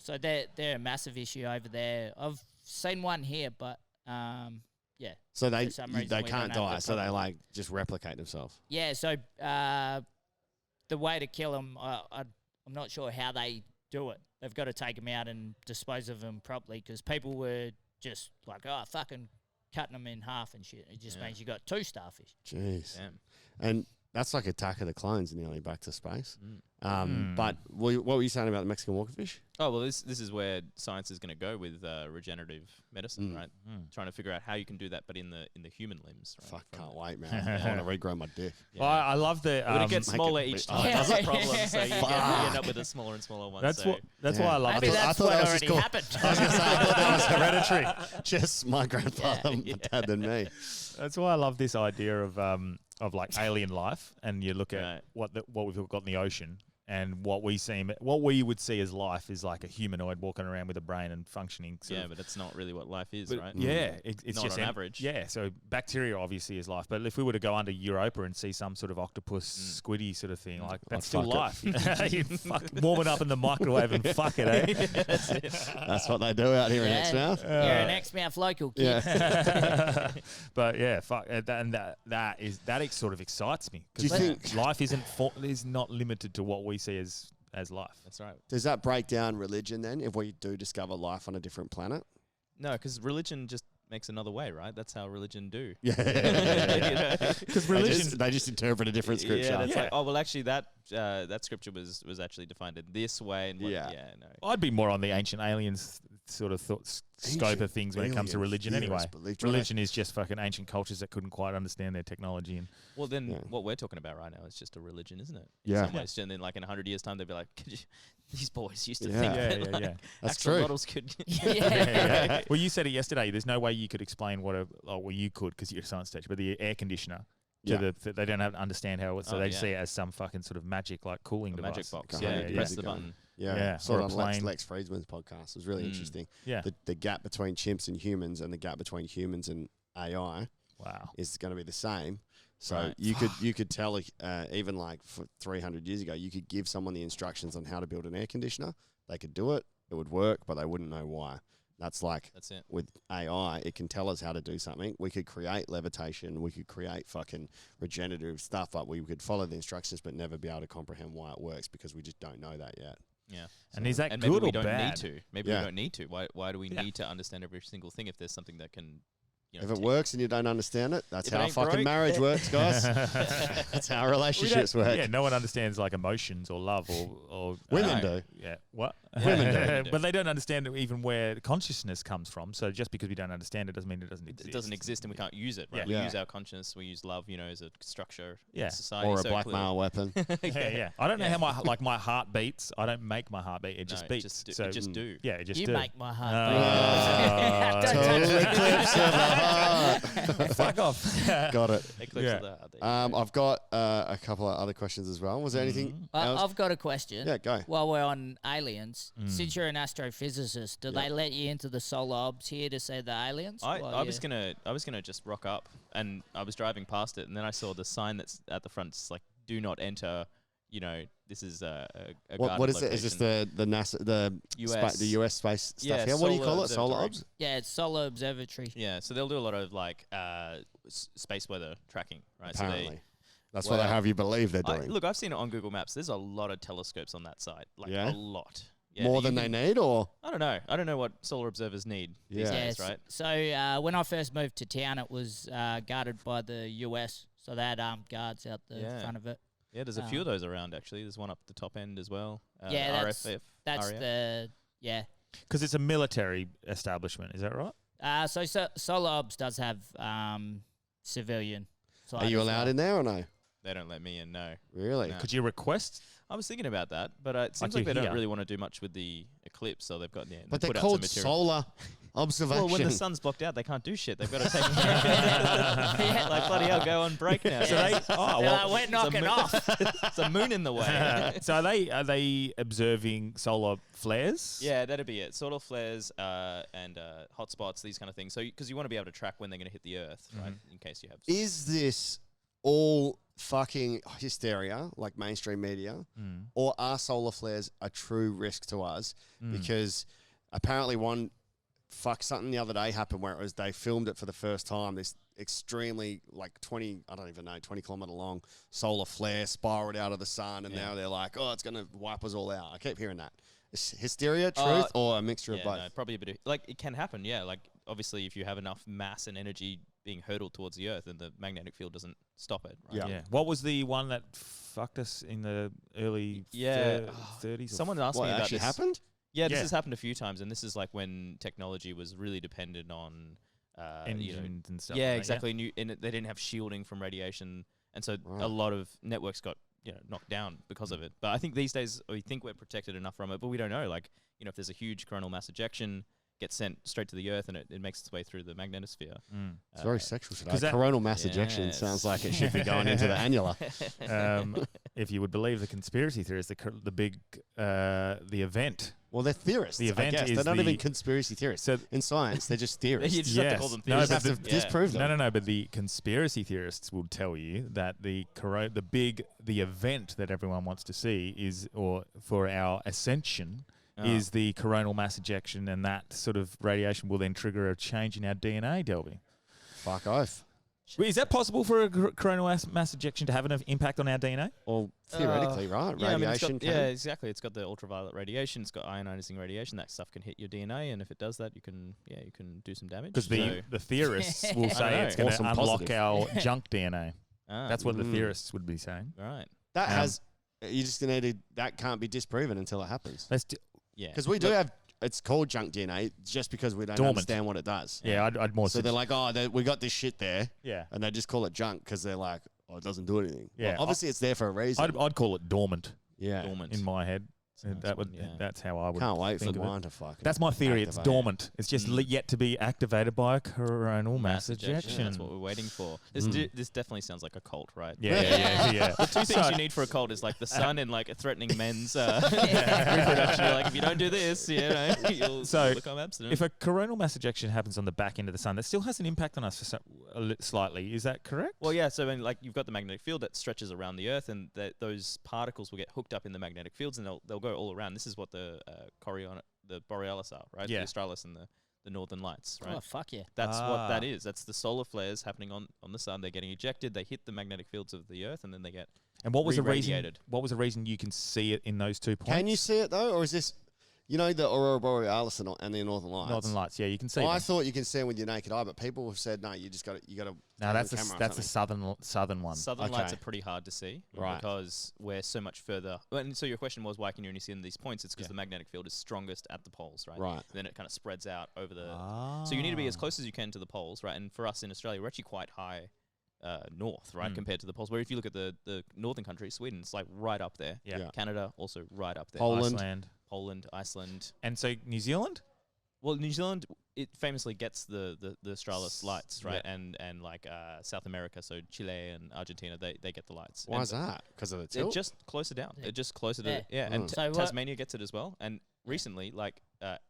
so they're a massive issue over there. I've seen one here, but yeah. So they For some reason they we can't don't have die. the So they problem. like just replicate themselves. Yeah, so the way to kill them, I'm not sure how they do it. They've got to take them out and dispose of them properly because people were just like, oh, fucking cutting them in half and shit. It just means you got 2 starfish. Jeez. Damn. And that's like Attack of the Clones, nearly back to space. Mm. But what were you saying about the Mexican walking fish? Oh, well, this is where science is going to go with regenerative medicine, right? Trying to figure out how you can do that, but in the human limbs. Right? Fuck, can't wait, man. I want to regrow my dick. Well, I love the. But it gets make smaller it each big. time. Yeah. That's the problem. So you Fuck. end up with a smaller and smaller one. That's so. what. That's Yeah. why I love Maybe this. that's thought what that was already just cool. happened. I was going to say, I thought that was hereditary. Just my grandfather, my dad, than me. That's why I love this idea of like alien life, and you look at Right. what we've got in the ocean, and what we would see as life is like a humanoid walking around with a brain and functioning. Yeah, but that's not really what life is, But right? yeah, it's Not just on average. Yeah, so bacteria obviously is life, but if we were to go under Europa and see some sort of octopus, squiddy sort of thing, like that's still fuck life. You fuck, warm it up in the microwave and fuck it, eh? That's what they do out here in Yeah. Exmouth. You're an Exmouth local kid. Yeah. But yeah, fuck, that sort of excites me Do you because think- life is not limited to what we see as life. That's right. Does that break down religion then if we do discover life on a different planet? No, because religion just makes another way, right? That's how religion do. Yeah. Because They religion, just interpret a different scripture. Yeah, that's Yeah. like, oh well, actually that scripture was actually defined in this way, and Yeah. no. I'd be more on the ancient aliens sort of scope of things when it comes to Alien religion anyway. theorists believe- do you know Religion is just fucking ancient cultures that couldn't quite understand their technology. And Well, then Yeah. what we're talking about right now is just a religion, isn't it? Yeah. In some ways, and then like in 100 years' time, they'll be like, these boys used to Yeah. think Yeah, that yeah, like, yeah. That's axle true. models could. yeah. Well, you said it yesterday. There's no way you could explain you could because you're a science teacher, but the air conditioner. Yeah. They don't have to understand how it, so Oh, they yeah. see it as some fucking sort of magic, like cooling A device. magic box. Okay. Yeah, Yeah, you press yeah. the button. Yeah, Yeah, saw or it a on plane. Lex Friedman's podcast. It was really interesting. Yeah. The gap between chimps and humans and the gap between humans and AI Wow. is going to be the same. So Right. you could tell even like for 300 years ago, you could give someone the instructions on how to build an air conditioner. They could do it. It would work, but they wouldn't know why. That's like That's it. with AI, it can tell us how to do something. We could create levitation. We could create fucking regenerative stuff, but we could follow the instructions but never be able to comprehend why it works because we just don't know that yet. Yeah. And is that and good maybe we or don't bad? need to. Maybe Yeah. we don't need to. Why do we Yeah. need to understand every single thing if there's something that can If it works and you don't understand it, that's If it how ain't fucking broke. marriage works, guys. That's how relationships work. Yeah, no one understands like emotions or love or Women do. Yeah, what? Women do. But they don't understand even where consciousness comes from. So just because we don't understand it doesn't mean it doesn't exist. It doesn't exist and we can't use it, right? Yeah. We use our consciousness, we use love, as a structure Yeah. in society. Or a so blackmail weapon. Yeah. I don't know how my heart beats. I don't make my heart beat. It just beats. It just do. Yeah, it just You do. make my heart beat. Total eclipse of the heart. Fuck off. Got it. Eclipse Yeah. of the heart. There you go. I've got a couple of other questions as well. Was there anything else? I've got a question. Yeah, go. While we're on aliens, since you're an astrophysicist, do they let you into the solar obs here to see the aliens? I was gonna just rock up, and I was driving past it, and then I saw the sign that's at the front. It's like, "Do not enter." This is a What is it? Is this location. the NASA, the US. the US space stuff? Yeah, Yeah, what do you solar call it? Solar observatory. obs? Yeah, it's solar observatory. Yeah, so they'll do a lot of like space weather tracking, right? Apparently. So That's what they have you believe they're I, doing. look, I've seen it on Google Maps. There's a lot of telescopes on that site, like Yeah? a lot. Yeah, More you than they can- need, or? I don't know. I don't know what solar observers need these Yeah. days, right? So when I first moved to town, it was guarded by the US. So they had armed guards out the Yeah. front of it. Yeah, there's a few of those around actually. There's one up the top end as well. Yeah, RFF. That's RAF. the Because it's a military establishment. Is that right? So solar obs does have civilian. Are you allowed in there or no? They don't let me in. No. Really? No. Could you request? I was thinking about that, but it seems Like like they you're don't here. really want to do much with the eclipse, so they've got But they they're put out some called material. solar observation. Well, when the sun's blocked out, they can't do shit. They've got to take like bloody hell, go on break now. So they, we're knocking off. It's a moon in the way. so are they observing solar flares? Yeah, that'd be it. Solar flares and hotspots, these kind of things. So because you want to be able to track when they're going to hit the Earth, right? In case you have. Is this all fucking hysteria, like mainstream media, or are solar flares a true risk to us? Because apparently something the other day happened where it was they filmed it for the first time. This extremely 20 kilometer long solar flare spiraled out of the sun, and now they're like, oh, it's gonna wipe us all out. I keep hearing that. Is hysteria truth or a mixture of both? No, probably a bit of, it can happen. Yeah, like obviously if you have enough mass and energy being hurtled towards the Earth, then the magnetic field doesn't stop it. Right? Yeah. What was the one that fucked us in the early 30s? Someone asked What me about actually this. happened? Yeah, this Yeah. has happened a few times, and this is like when technology was really dependent on engines and stuff. Yeah, like that, exactly. And they didn't have shielding from radiation, and so a lot of networks got knocked down because of it. But I think these days we think we're protected enough from it, but we don't know. Like if there's a huge coronal mass ejection, gets sent straight to the Earth, and it makes its way through the magnetosphere. It's very sexual today. 'cause that- Coronal mass ejection Yes. sounds like it should be going into the annular. If you would believe the conspiracy theorists, the event. Well, they're theorists. The event I guess. is They're not even the- conspiracy theorists. So In science, they're just You theorists. just have to call them No, You theorists. just have to disprove them. No. But the conspiracy theorists will tell you that the event that everyone wants to see is, or for our ascension, is the coronal mass ejection, and that sort of radiation will then trigger a change in our DNA, Delby. Fuck off. Is that possible for a coronal mass ejection to have an impact on our DNA? Well, theoretically, right? Yeah, I mean, Radiation can. yeah, exactly. It's got the ultraviolet radiation. It's got ionizing radiation. That stuff can hit your DNA, and if it does that, you can do some damage. Because the theorists will say know. it's going to Awesome, unlock positive. our junk DNA. Ah, That's what the theorists would be saying. right. That you just need to, that can't be disproven until it happens. Yeah, Because we do have, it's called junk DNA just because we don't Dormant. understand what it does. Yeah, I'd more. So they're like, we got this shit there. yeah, And they just call it junk because they're like, it doesn't do anything. Yeah, Well, obviously, it's there for a reason. I'd call it dormant yeah. dormant. in my head. Sounds That would. good, yeah. That's how I would. Can't wait for think of it. mine to fucking. That's my theory. It's activate. dormant. It's just yet to be activated by a coronal mass ejection. That's what we're waiting for. This definitely sounds like a cult, right? Yeah. The two things you need for a cult is like the sun and like threatening men's reproduction. You're like, if you don't do this, you'll become abstinent. If a coronal mass ejection happens on the back end of the sun, that still has an impact on us for slightly. Is that correct? Well, yeah. So, like, you've got the magnetic field that stretches around the Earth, and those particles will get hooked up in the magnetic fields, and they'll go all around. This is what the Borealis are, right? Yeah. The Australis and the Northern Lights, right? Oh, fuck yeah. That's what that is. That's the solar flares happening on the sun. They're getting ejected. They hit the magnetic fields of the Earth, and then they get And what was the reason? re-radiated. What was the reason you can see it in those 2 points? Can you see it though, or is this? You know the Aurora Borealis and the Northern Lights. Northern Lights, yeah, you can see. I them. thought you can see them with your naked eye, but people have said no. You just got to. You got to. No, that's the southern one. Southern Okay. lights are pretty hard to see, Right. Because we're so much further. Well, and so your question was, why can you only see in these points? It's because the magnetic field is strongest at the poles, right? Right. And then it kind of spreads out over the. So you need to be as close as you can to the poles, right? And for us in Australia, we're actually quite high north, right, compared to the poles. Where if you look at the northern countries, Sweden, it's like right up there. Yeah. Yeah. Canada also right up there. Poland, Iceland. and so New Zealand. Well, New Zealand, it famously gets the Australis lights, right? And like South America, so Chile and Argentina, they get the lights. Why And is that? Because of the They're tilt. just closer down. They're just closer Yeah. to and So what- Tasmania gets it as well. And recently, like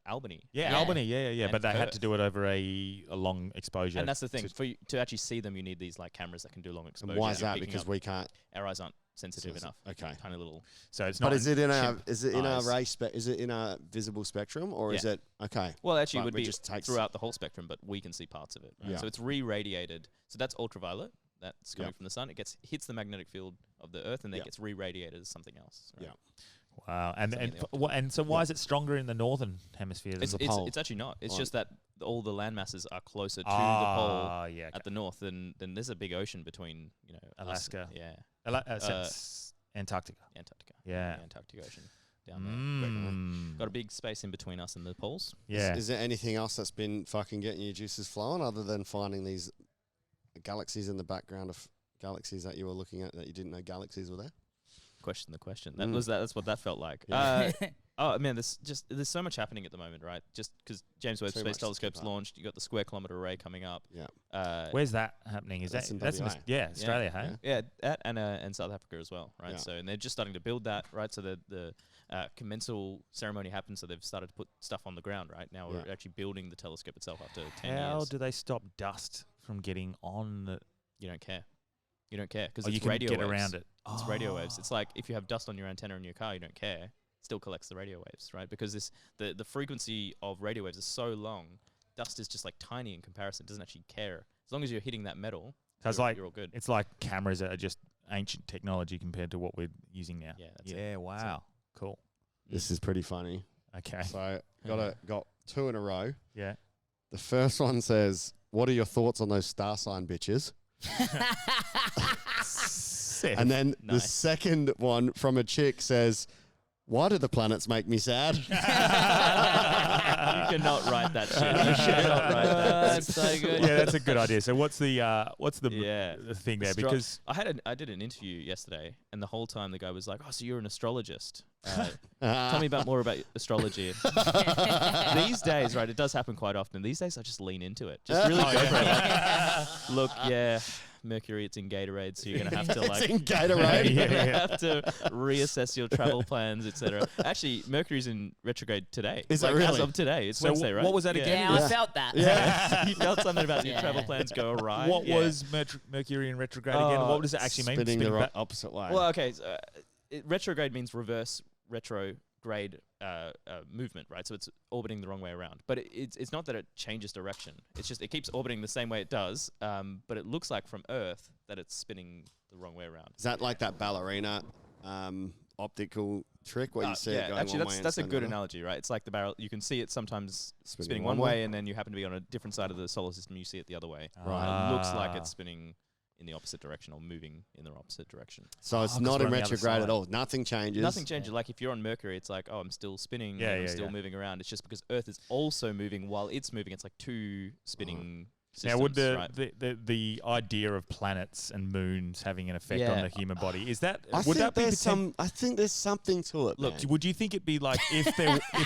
Albany. Yeah. Albany, yeah. And But they had to Perth. do it over a long exposure. And that's the thing. to- For you to actually see them, you need these like cameras that can do long exposure. And why is You're that? picking Because up- we can't. our eyes aren't sensitive enough. Okay. Tiny little. So it's not. But is it in our chimp is it in our eyes. ray is it in our visible spectrum or is it okay? Well, actually, it Right, would we be just takes- throughout the whole spectrum, but we can see parts of it. Right? Yeah. So it's re-radiated. So that's ultraviolet. That's coming Yep. from the sun. It hits the magnetic field of the Earth, and then Yep. gets re-radiated as something else. Right? Yeah. Wow, and Something and so why is it stronger in the northern hemisphere than It's, the it's, pole? it's actually not. It's Right. just that all the land masses are closer to the yeah, pole okay. at the north, and then there's a big ocean between us and- Alaska. yeah, Antarctica. Antarctica. Yeah. The Antarctic Ocean down there. Great one. Got a big space in between us and the poles. Yeah. Is there anything else that's been fucking getting your juices flowing other than finding these galaxies in the background of galaxies that you were looking at that you didn't know galaxies were there? Question the question. That's what that felt like. Yeah. Oh man, there's so much happening at the moment, right? Just because James Webb Too Space much to Telescope's keep up. launched, you got the Square Kilometre Array coming up. Yeah. Where's that happening? Is That's that in that's WA. Australia, hey? Yeah, that and South Africa as well, right? Yeah. So and they're just starting to build that, right? So the commensal ceremony happened, so they've started to put stuff on the ground, right? Now we're Yeah. actually building the telescope itself after 10 How years. do they stop dust from getting on the? You don't care. You don't care because Oh, it's you can radio get waves. around it. It's radio waves. It's like if you have dust on your antenna in your car, you don't care. It still collects the radio waves, right? Because the frequency of radio waves is so long, dust is just like tiny in comparison. It doesn't actually care. As long as you're hitting that metal, So it's you're, like you're all good. it's like cameras that are just ancient technology compared to what we're using now. Yeah, that's it. Yeah. Wow. Cool. This is pretty funny. Okay. So got two in a row. Yeah. The first one says, "What are your thoughts on those star sign bitches?" And then the Nice. second one from a chick says, "Why do the planets make me sad?" You cannot write that shit. You cannot write that. That's so good. Yeah, that's a good idea. So what's the Yeah. the thing there? Astro- Because I did an interview yesterday, and the whole time the guy was like, "Oh, so you're an astrologist? Tell me more about astrology." These days, right? It does happen quite often. These days, I just lean into it. Just really go for it. Like, look, yeah, Mercury, it's in Gatorade, so you're gonna have to It's like in Gatorade. you're gonna have to reassess your travel plans, etc. Actually, Mercury's in retrograde today. Is it As really? of today, it's So Wednesday, right? what was that again? Yeah, Yeah. I felt that. Yeah. You felt something about your Yeah. travel plans go awry. what Yeah. was Mercury in retrograde again? Oh, What does it actually mean? Spinning the Spinning back- opposite way. Well, okay. So, retrograde means reverse retrograde movement, right? So it's orbiting the wrong way around. But it's not that it changes direction. It's just it keeps orbiting the same way it does. But it looks like from Earth that it's spinning the wrong way around. Is that like that ballerina optical trick where you see it yeah, going actually, one way that's a instead of good the other? analogy, right? It's like the barrel. You can see it sometimes Spinning spinning one one way? way, and then you happen to be on a different side of the solar system. You see it the other way. Right. It looks like Ah. it's spinning in the opposite direction or moving in the opposite direction. So it's 'cause not we're in on the other retrograde at side. all. Nothing changes. Nothing changes. Like if you're on Mercury, it's like, oh, I'm still spinning. Yeah, and I'm yeah, still yeah. moving around. It's just because Earth is also moving while it's moving. It's like two spinning systems. Now, would right? the idea of planets and moons having an effect on Yeah. the human body is that I would think that be there's I think there's something to it. Look, man. would you think it'd be like if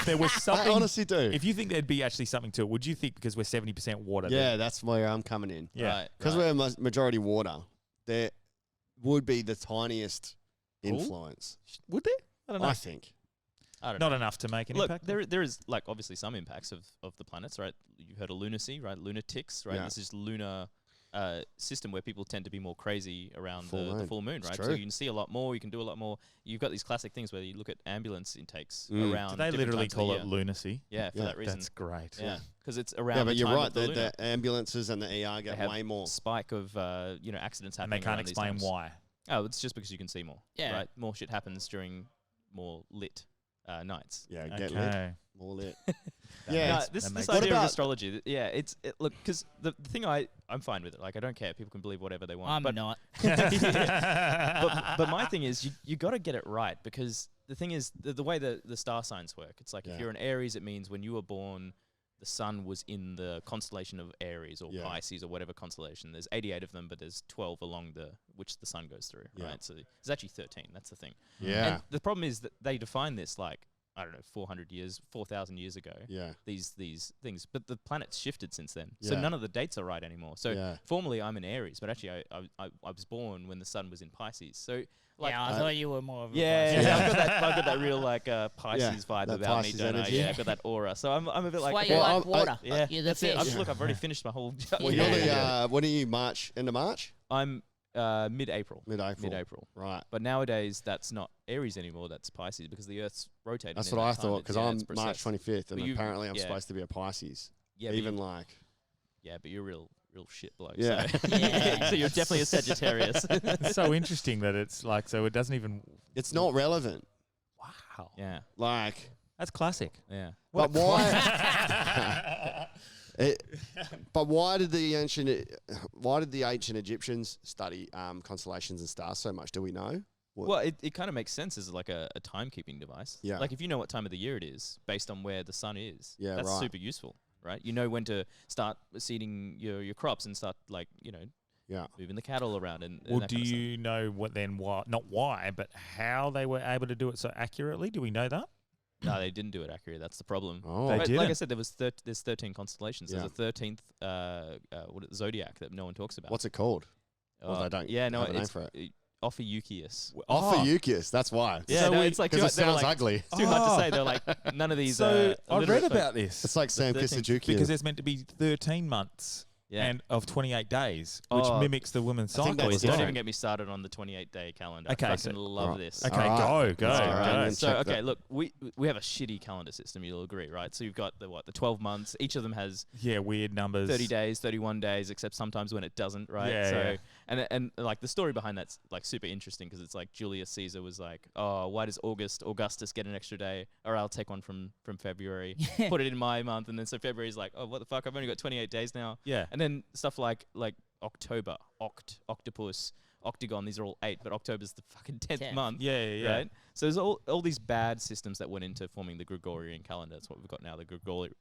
there was something? I honestly do. If you think there'd be actually something to it, would you think because we're 70% water? Yeah, that's where I'm coming in. Yeah. Right, Because right. we're majority water, there would be the tiniest influence. Would there? I don't know. I think. I don't Not know. enough to make an Look, impact. there is like obviously some impacts of the planets, right? You heard of lunacy, right? Lunatics, right? Yeah. This is lunar system where people tend to be more crazy around Full the moon. full moon, It's right? So true. you can see a lot more. You can do a lot more. You've got these classic things where you look at ambulance intakes Mm. around. Do they different literally times of the call it year. lunacy? Yeah, for Yeah. that reason. That's great. Yeah, because it's around. Yeah, but the you're time right. of the lunar. The ambulances and the ER They get have way more. spike of accidents And happening. they can't around these explain times. why. Oh, it's just because you can see more. Yeah. Right. More shit happens during more lit nights. Yeah, get lit. More lit. Yeah, this makes idea sense. of astrology, look, because the thing I'm fine with it. Like, I don't care. People can believe whatever they want. I'm but not. but my thing is, you got to get it right, because the thing is, the way the star signs work, it's like if you're an Aries, it means when you were born, the sun was in the constellation of Aries or Pisces or whatever constellation. There's 88 of them, but there's 12 along which the sun goes through, right? So there's actually 13. That's the thing. Yeah. And the problem is that they define this like, I don't know, 4,000 years ago. Yeah. These things, but the planet's shifted since then, so none of the dates are right anymore. So formally, I'm in Aries, but actually, I was born when the sun was in Pisces. So like, I thought you were more of a I've got that real like Pisces vibe that about Pisces me, don't energy. I? Yeah, I've got that aura. So I'm a bit That's like, why you like water. yeah, You're the that's it. fish. Look, I've already finished my whole. Well, you're the when are you March? End of March? I'm mid-April. Mid-April. Right. But nowadays, that's not Aries anymore. That's Pisces, because the Earth's rotating. That's in what that I time. thought, because I'm March 25th, and But you- apparently I'm yeah. supposed to be a Pisces. Yeah, Even but like. but you're real shit bloke. Yeah. So, so you're definitely a Sagittarius. It's so interesting that it's like, so it doesn't even. It's not relevant. Wow. Yeah. Like. That's classic. Yeah. But why? But why did the ancient Egyptians study constellations and stars so much? Do we know? Well, it kind of makes sense as like a timekeeping device. Yeah. Like if you know what time of the year it is based on where the sun is, Yeah, that's right. super useful, right? You know when to start seeding your crops and start moving the cattle around and Well, that do kind of stuff. you know not why, but how they were able to do it so accurately? Do we know that? No, they didn't do it accurately. That's the problem. Oh. They But like didn't. I said, there's 13 constellations. Yeah. There's a 13th zodiac that no one talks about. What's it called? Well, they don't Yeah, no, have a name it's for it. Ophiuchus. Ophiuchus, that's why. Yeah, So no, we- it's like Because it they were sounds like, ugly. It's too hard to say. They're like none of these. So I read illiterate folk- about this. It's like Sam 13th. Kisajuki. Because there's meant to be 13 months Yeah. and of 28 days, which Oh. mimics the women's I think cycle. that's as Don't well. even get me started on the 28-day calendar. Okay, I so- fucking love Alright. this. Okay, Alright. go. Alright. Alright, And So check okay, that. look, we have a shitty calendar system. You'll agree, right? So you've got the 12 months. Each of them has Yeah, weird numbers. 30 days, 31 days, except sometimes when it doesn't, right? Yeah, so yeah. and like the story behind that's like super interesting, because it's like Julius Caesar was like, oh, why does Augustus get an extra day? Or I'll take one from February, put it in my month, and then so February's like, oh, what the fuck? I've only got 28 days now. Yeah. And then stuff like October, octopus, octagon, these are all 8, but October's the fucking 10th month. Yeah. Right? So there's all these bad systems that went into forming the Gregorian calendar. That's what we've got now, the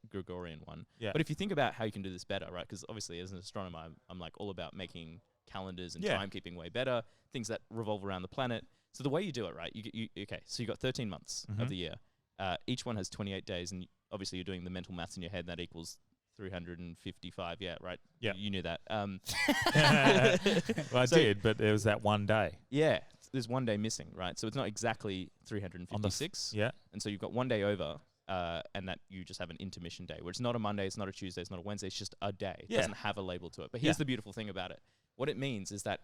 Gregorian one. Yeah. But if you think about how you can do this better, right? Because obviously as an astronomer, I'm like all about making calendars and timekeeping way better, things that revolve around the planet. So the way you do it, right? So you got 13 months of the year. Each one has 28 days, and obviously you're doing the mental maths in your head, and that equals 355. Yeah, right. Yeah. You knew that. Well, I did, but there was that one day. Yeah, there's one day missing, right? So it's not exactly 356. Yeah. And so you've got one day over, and that you just have an intermission day, where it's not a Monday, it's not a Tuesday, it's not a Wednesday, it's just a day. It Yeah. doesn't have a label to it. But here's the beautiful thing about it. What it means is that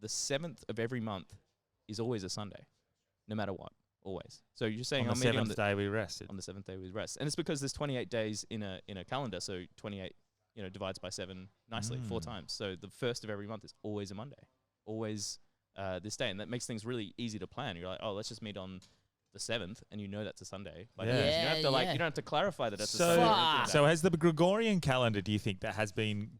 the 7th of every month is always a Sunday, no matter what, always. So you're saying On the I'm meeting 7th day we rested. on the 7th day we rest. And it's because there's 28 days in a calendar, so 28 divides by 7 nicely 4 times. So the first of every month is always a Monday, always this day, and that makes things really easy to plan. You're like, oh, let's just meet on the 7th, and you know that's a Sunday. Like, Yeah. you don't have to Yeah. you don't have to clarify that that's a So, Sunday. or anything like so that. has the Gregorian calendar, do you think that has been,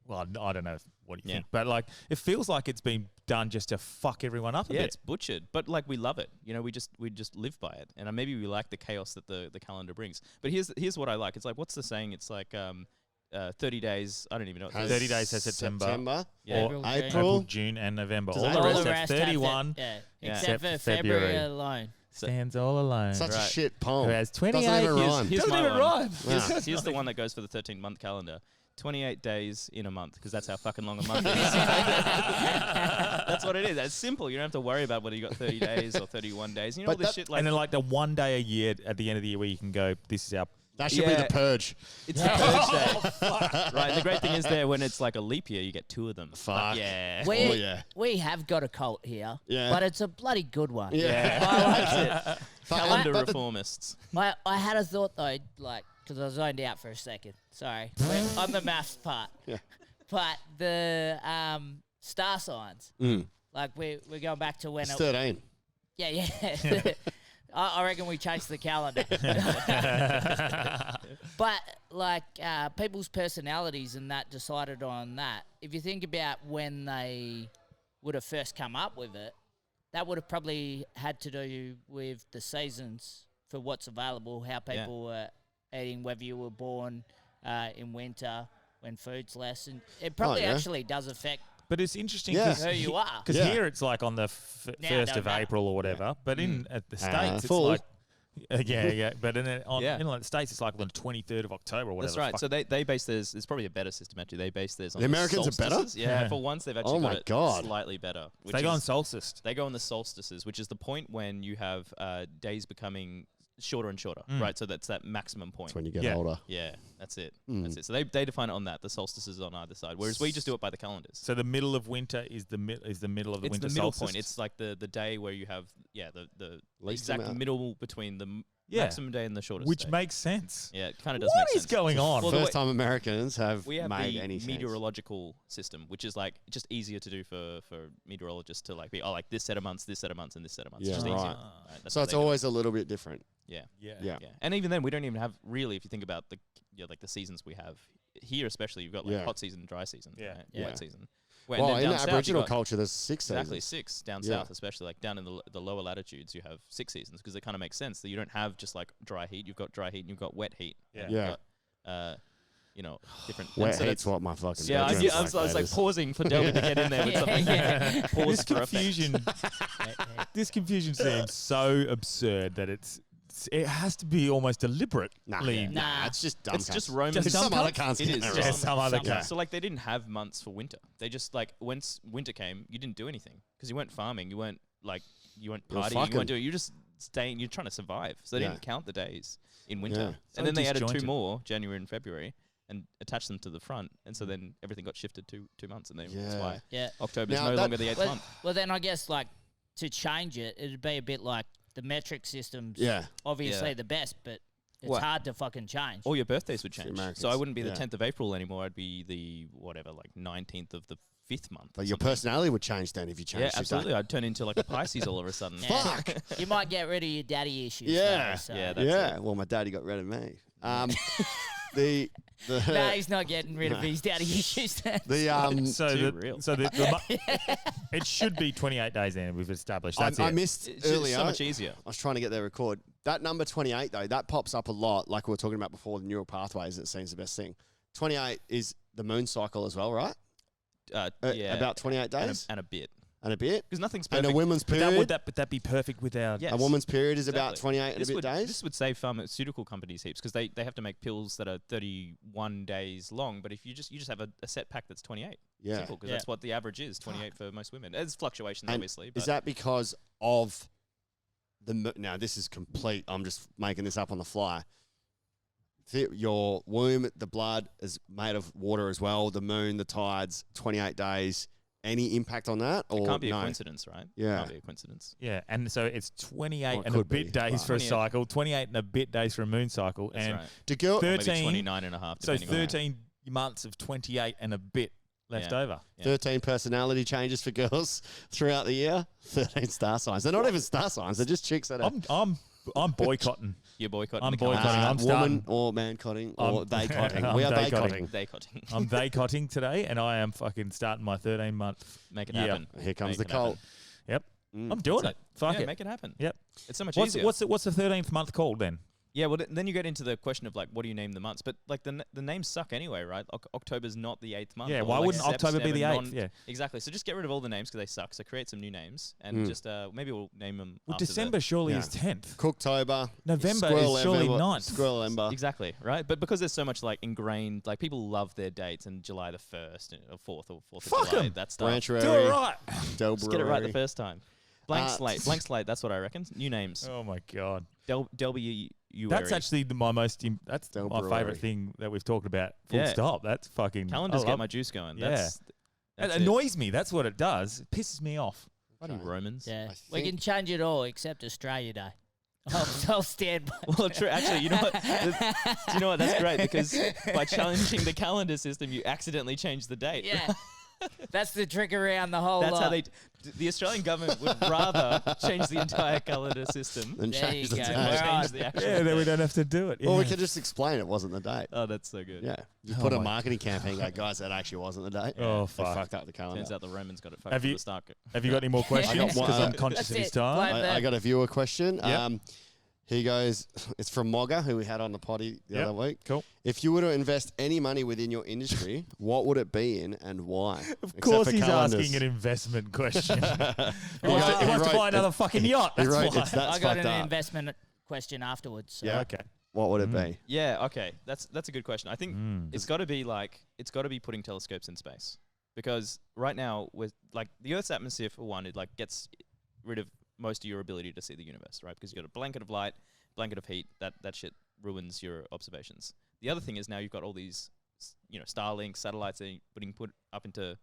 well, I don't know what you think, but like it feels like it's been done just to fuck everyone up a bit. It's butchered, but like we love it. We just live by it, and maybe we like the chaos that the calendar brings. But here's what I like. It's like, what's the saying? It's like 30 days. I don't even know. What 30 days has September. Yeah. Or April, April, June, and November. Does All April- the all rest have 31. Except for Except February February. alone. Stands all alone. Such a Right. shit poem. Who has 28 Doesn't even years. rhyme. Here's Doesn't my even one. rhyme. Here's the one that goes for the 13-month calendar. 28 days in a month, because that's how fucking long a month is. That's what it is. It's simple. You don't have to worry about whether you got 30 days or 31 days. You know, But all this that- shit like And then like the one day a year at the end of the year where you can go, this is our... That should be Yeah. the purge. it's the purge day. Right. And the great thing is there, when it's like a leap year, you get 2 of them. Fuck. Yeah. We, Oh, yeah. we have got a cult here, Yeah. but it's a bloody good one. Yeah. That's it. Calendar but the- reformists. I had a thought though, like, because I zoned out for a second. Sorry, on the maths part. Yeah. But the star signs, like we're going back to when It's 13. yeah. I reckon we changed the calendar. But like people's personalities and that decided on that. If you think about when they would have first come up with it, that would have probably had to do with the seasons for what's available, how people were eating, whether you were born in winter when food's less. And it probably actually does affect But it's interesting Yeah. because who you are. here it's like on the Now, 1st don't of matter. April or whatever. But in at the States, it's full. like... yeah. But in Yeah. like the States, it's like on the 23rd of October or whatever. That's right. So they base theirs. It's probably a better system actually. They base theirs on The Americans are better? solstices. Yeah, for once they've actually Oh my got it God. slightly better. Which They go on is- solstice. They go on the solstices, which is the point when you have days becoming shorter and shorter, right? So that's that maximum point. It's when you get Yeah. older. Yeah, that's it. That's it. So they define it on that. The solstices on either side, whereas we just do it by the calendars. So the middle of winter is the middle of the It's winter the middle solstice. point. It's like the day where you have the Least exact amount. middle between the Yeah. maximum day and the shortest which day. makes sense. Yeah, it kind of does What make is sense. going on? Well, the First way- time Americans have We have made the any sense. meteorological system, which is like just easier to do for meteorologists to like be like this set of months, this set of months, and this set of months. Yeah, just right. easier. That's So what it's they do. always a little bit different. Yeah. Yeah. Yeah. Yeah, and even then, we don't even have really. If you think about the like the seasons we have here, especially, you've got like Yeah. hot season and dry season, Yeah. right? Yeah. Wet season. Where- Well, and then in down the south, you've Aboriginal got- culture, there's 6 seasons. Exactly, 6 down Yeah. south, especially like down in the lower latitudes, you have 6 seasons because it kind of makes sense that you don't have just like dry heat. You've got dry heat and you've got wet heat. Yeah. And you've Yeah. got, different. Wet and so heat's that's- what my fucking Yeah, I bedroom's was like Raiders. pausing for Delby to get in there with something. Pause This for effect. confusion, this confusion seems so absurd that it has to be almost deliberately. Nah, it's just dumb. It's just cunts. Roman. Just dumb some other cunts? cunts It getting is it just wrong. some other Yeah. guy. So like they didn't have months for winter. They just like once winter came, you didn't do anything because you weren't farming. You weren't partying. You fucking. weren't doing. You're just staying. You're trying to survive. So they Yeah. didn't count the days in winter. Yeah. So And then they added 2 disjointed. more, January and February, and attached them to the front. And so then everything got shifted 2 months, and then that's Yeah. why Yeah. October is Now no that- longer the 8th Well, month. well, then I guess like to change it, it'd be a bit like the metric system's Yeah. obviously Yeah. the best, but it's What? hard to fucking change. All your birthdays would the change. So I Americans. wouldn't be the Yeah. 10th of April anymore. I'd be the whatever, like 19th of the 5th month. But or your something. personality would change then if you changed Yeah, your day. absolutely. I'd turn into like a Pisces all of a sudden. Yeah. You might get rid of your daddy issues. Yeah. though, so. Yeah, that's Yeah. it. Well, my daddy got rid of me. The No, he's not getting rid of his daddy issues. the So Too the, real. so it should be 28 days then. We've established that's I it. missed It's just earlier. so much easier. I was trying to get their record. That number 28 though, that pops up a lot. Like we were talking about before, the neural pathways. It seems the best thing. 28 is the moon cycle as well, right? Yeah, About 28 days and a bit. and a bit. Because nothing's And perfect. a women's But period. would that be perfect with our? Yes. A woman's period is about Exactly. 28 and a bit days. This would save pharmaceutical companies heaps because they have to make pills that are 31 days long. But if you just have a set pack that's 28. Yeah. Simple, because Yeah. that's what the average is, 28 for most women. There's fluctuations, And obviously. But is that because of now this is complete, I'm just making this up on the fly. Your womb, the blood is made of water as well. The moon, the tides, 28 days. Any impact on that? Or it can't be no? a coincidence, right? Yeah. It can't be a coincidence. Yeah, and so it's 28 Well, it and a could be, bit days but- for a 28. cycle, 28 and a bit days for a moon cycle, That's and right. Do girl, Or maybe 13 29 and a half, so depending on 13 months of 28 and a bit left Yeah. over. Yeah. 13 personality changes for girls throughout the year. 13 star signs. They're not even star signs. They're just chicks that are I'm boycotting. You're boycotting. I'm the calendar. boycotting. I'm woman starting. or man cotting or I'm- they cotting. I'm We are they they-cotting. cotting. They cotting. I'm they-cotting today, and I am fucking starting my 13-month. Make it Yeah. happen. Here comes Make the it happen. cult. Yep, Mm. I'm doing That's it. Fuck yeah, it. make it happen. Yep. It's so much What's easier. what's the 13th month called then? Yeah, well, then you get into the question of like, what do you name the months? But like the names suck anyway, right? October's not the 8th month. Yeah, or, why like, wouldn't October be the 8th? Yeah. Exactly. So just get rid of all the names because they suck. So create some new names and just maybe we'll name them. Well, after December surely Yeah. is 10th. Cooktober. November Squirrel is surely Ember, 9th. Squirrel Ember. Exactly, right? But because there's so much like ingrained, like people love their dates and July the 1st or 4th or 4th Fuck of July. 'em. That stuff. Branch Do it Rarity. right. Delby. Just get it right the first time. Blank Uh, slate. Blank slate. That's what I reckon. New names. Oh my god. Delby. That's actually my most. That's Del my Brewery. favorite thing that we've talked about. Full Yeah. stop. That's fucking. calendars I get love- my juice going. Yeah. That's It annoys me. That's what it does. It pisses me off. bloody Romans. Yeah, I we think- can change it all except Australia Day. I'll stand by. Well, true. Actually, you know what? Do you know what? That's great because by challenging the calendar system, you accidentally change the date. Yeah. That's the trick around the whole That's lot. how they. The Australian government would rather change the entire calendar system And There change you the go. date. Right. change the actual. Yeah, then we don't have to do it. Or we Yeah. could just explain it wasn't the date. Oh, that's so good. Yeah. You Oh put a my- marketing campaign, go, guys, that actually wasn't the date. Oh, They fuck. fucked up the calendar. Turns out the Romans got it fucked Have from you- the start. Have you got any more questions? one. Because I'm conscious That's of his it. time. Blame I got a viewer question. Yep. He goes, it's from Mogga, who we had on the potty the Yep. other week. Cool. If you were to invest any money within your industry, what would it be in and why? Of course he's asking an investment question. he wants to buy another fucking yacht. He That's wrote, why. it's that's I got fucked an up. investment question afterwards. So. Yeah. Okay. What would it be? Yeah. Okay. That's a good question. I think it's got to be putting telescopes in space, because right now with like the Earth's atmosphere, for one, it like gets rid of most of your ability to see the universe, right? Because you've got a blanket of light, blanket of heat. That shit ruins your observations. The other thing is now you've got all these, Starlink satellites that are being put up into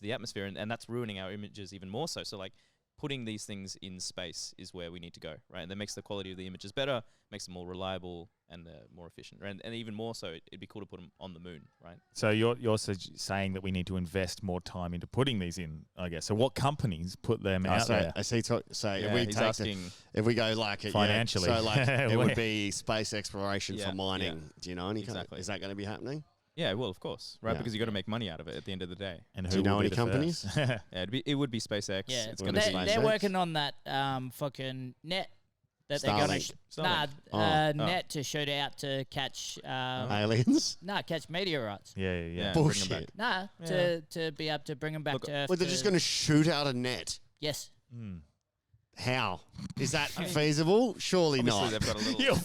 the atmosphere, and that's ruining our images even more so. So like putting these things in space is where we need to go, right? And that makes the quality of the images better, makes them more reliable and more efficient, right? And even more so, it'd be cool to put them on the moon, right? So you're saying that we need to invest more time into putting these in, I guess. So what companies put them out there? I see. So Yeah, if we he's take asking. if we go like Financially. so like it Where? would be space exploration Yeah, for mining. yeah. Do you know any? Exactly. Is that going to be happening? Yeah, well, of course, right? Yeah. Because you got to make money out of it at the end of the day. And Do you know will be any the companies? first? Yeah, it would be SpaceX. Yeah, it's Well, going to they- be. they're SpaceX. working on that fucking net that they're gonna Starlink. net to shoot out to catch Aliens? catch meteorites. Yeah. Yeah. Bullshit. Bring 'em Nah, to be able to bring them back Look, to Earth. Well, they're just going to shoot out a net. Yes. How is that feasible? Surely Obviously, not. they've got a little.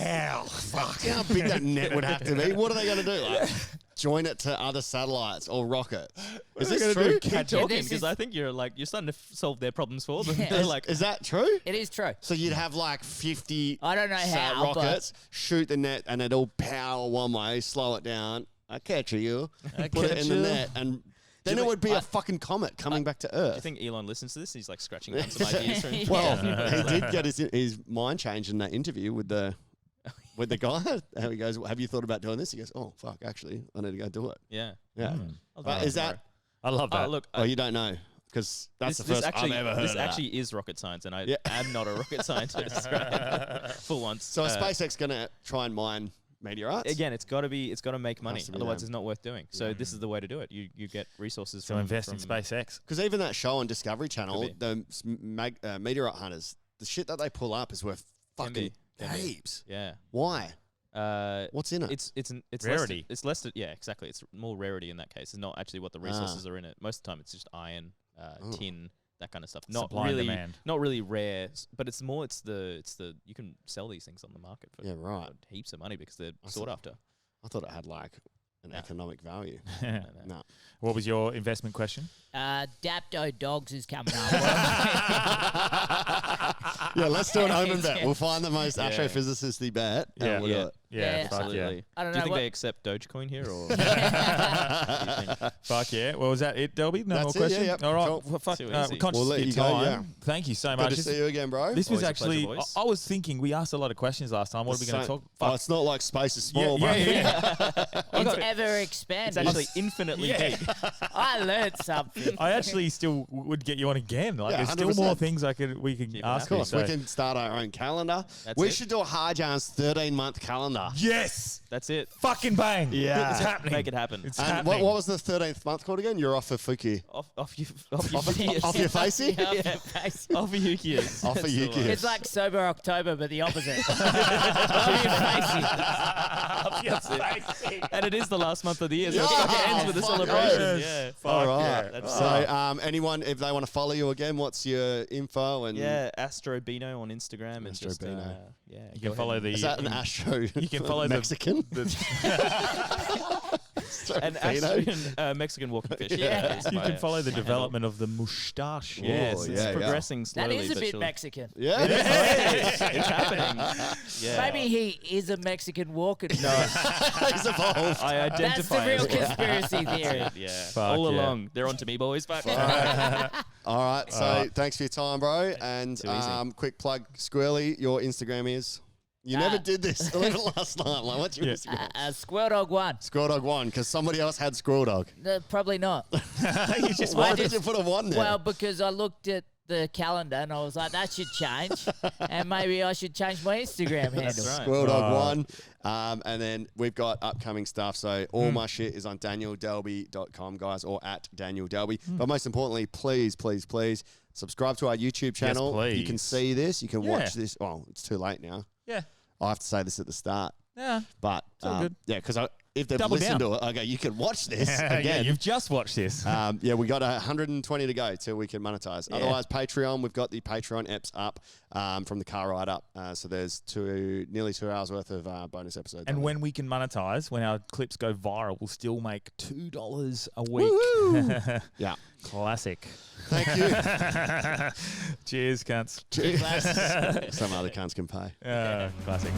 How? Fuck! How big that net would have to be? What are they going to do? Like, join it to other satellites or rockets? Is this true? Keep Yeah, talking, this because is- I think you're starting to solve their problems for them. Yeah. They're like, Is that true? It is true. So you'd have like 50 I don't know how, but- rockets, shoot the net, and it'll power one way, slow it down. I catch you, put it in the net, and then you it would be think- a fucking comet coming back to do you Earth. think Elon listens to this? He's like scratching down some ideas from. Well, he did get his mind changed in that interview with the guy. How he goes, "Have you thought about doing this?" He goes, "Oh fuck, actually, I need to go do it." Yeah. Yeah, I'll do but it is that? tomorrow. I love that. Look, Oh, you don't know because that's the first actually, I've ever heard This of that. actually is rocket science, and I Yeah. am not a rocket scientist, right? For once. So is SpaceX going to try and mine meteorites? Again, it's got to make money. to be Otherwise, them. it's not worth doing. So this is the way to do it. You get resources. So from, invest in from- SpaceX. Because even that show on Discovery Channel, Could the meteorite hunters, the shit that they pull up is worth Can fucking be, can be. heaps. Yeah. Why? What's in it? It's Rarity. Yeah, exactly. It's more rarity in that case. It's not actually what the resources are in it. Most of the time, it's just iron, tin, that kind of stuff. Not Supply and really, demand. not really rare. But it's more. It's the. You can sell these things on the market for Yeah, right. for heaps of money because they're I sought see. after. I thought it had like an economic value. No. No. What was your investment question? Dapto Dogs is coming up. Yeah, let's do an open bet. We'll find the most Yeah. astrophysicist bet. And Yeah. we'll do Yeah. it. Yeah, Yeah. fuck yeah. Absolutely. I don't Do you know think what- they accept Dogecoin here, or? Fuck yeah. Well, was that it, Delby? No That's more it, yeah, questions? yep. All right. Cool. Well, fuck, Too we're easy. conscious We'll of let your you go, time. yeah. Thank you so Good much. to see you again, bro. This was Always a actually, pleasure, boys. I was thinking, we asked a lot of questions last time. What are we going to talk Oh, it's not like space is small, bro. It's ever expanded. It's actually infinitely big. I learned something. I actually still would get you on again. Like, Yeah, there's still more 100%. things we can Keep it ask Of you. course, So. we can start our own calendar. That's We it. should do a Hard Yarns 13-month calendar. Yes, That's it. fucking bang. Yeah. It's happening. Make it happen. It's And happening. what was the 13th month called again? You're off for Fuki. Off your Off your facey? Yeah. Off your Yukias. Off for Yukias. It's like Sober October, but the opposite. And it is the last month of the year, so Yeah. it ends with a Fuck celebration. yes. Yeah. All right. yeah. That's So, anyone, if they want to follow you again, what's your info? And Yeah, Astrobino on Instagram. It's just, Astrobino. yeah. You can follow the. is that an Astro? You can follow Mexican. An Astrobino? Austrian Mexican walking fish. Yeah. That's You my can follow the handle. development of the moustache. Yes, Oh, it's yeah, yeah. progressing That slowly. is a but bit surely. Mexican. Yeah. It's happening. Yeah. Maybe he is a Mexican walking. No, He's evolved. I That's the identify real as one. conspiracy theory. Yeah, Fuck all yeah. along. They're on to me, boys. Fuck. All right. So thanks for your time, bro. And Too easy. quick plug, Squirly, your Instagram is. You never did this even last night. Like, what's your Instagram? Squirrel Dog won. Squirrel Dog won because somebody else had Squirrel Dog. Probably not. Why did you put a 1 there? Well, because I looked at the calendar and I was like, that should change. And maybe I should change my Instagram handle. That's right. Squirrel Dog won. And then we've got upcoming stuff. So all my shit is on danieldelby.com, guys, or at Daniel Delby. But most importantly, please, please, please subscribe to our YouTube channel. please. You can see this. You can watch this. Well, it's too late now. Yeah. I have to say this at the start. Yeah. But all good. yeah, because if they've Double listened down. to it, okay, you can watch this Yeah, again. you've just watched this. Yeah, we got 120 to go till we can monetize. Yeah. Otherwise, Patreon, we've got the Patreon apps up from the car ride up. So there's nearly 2 hours worth of bonus episodes. And on when we can monetize, when our clips go viral, we'll still make $2 a week. Yeah. Classic. Thank you. Cheers, cunts. Cheers. Some other cunts can pay. Classic.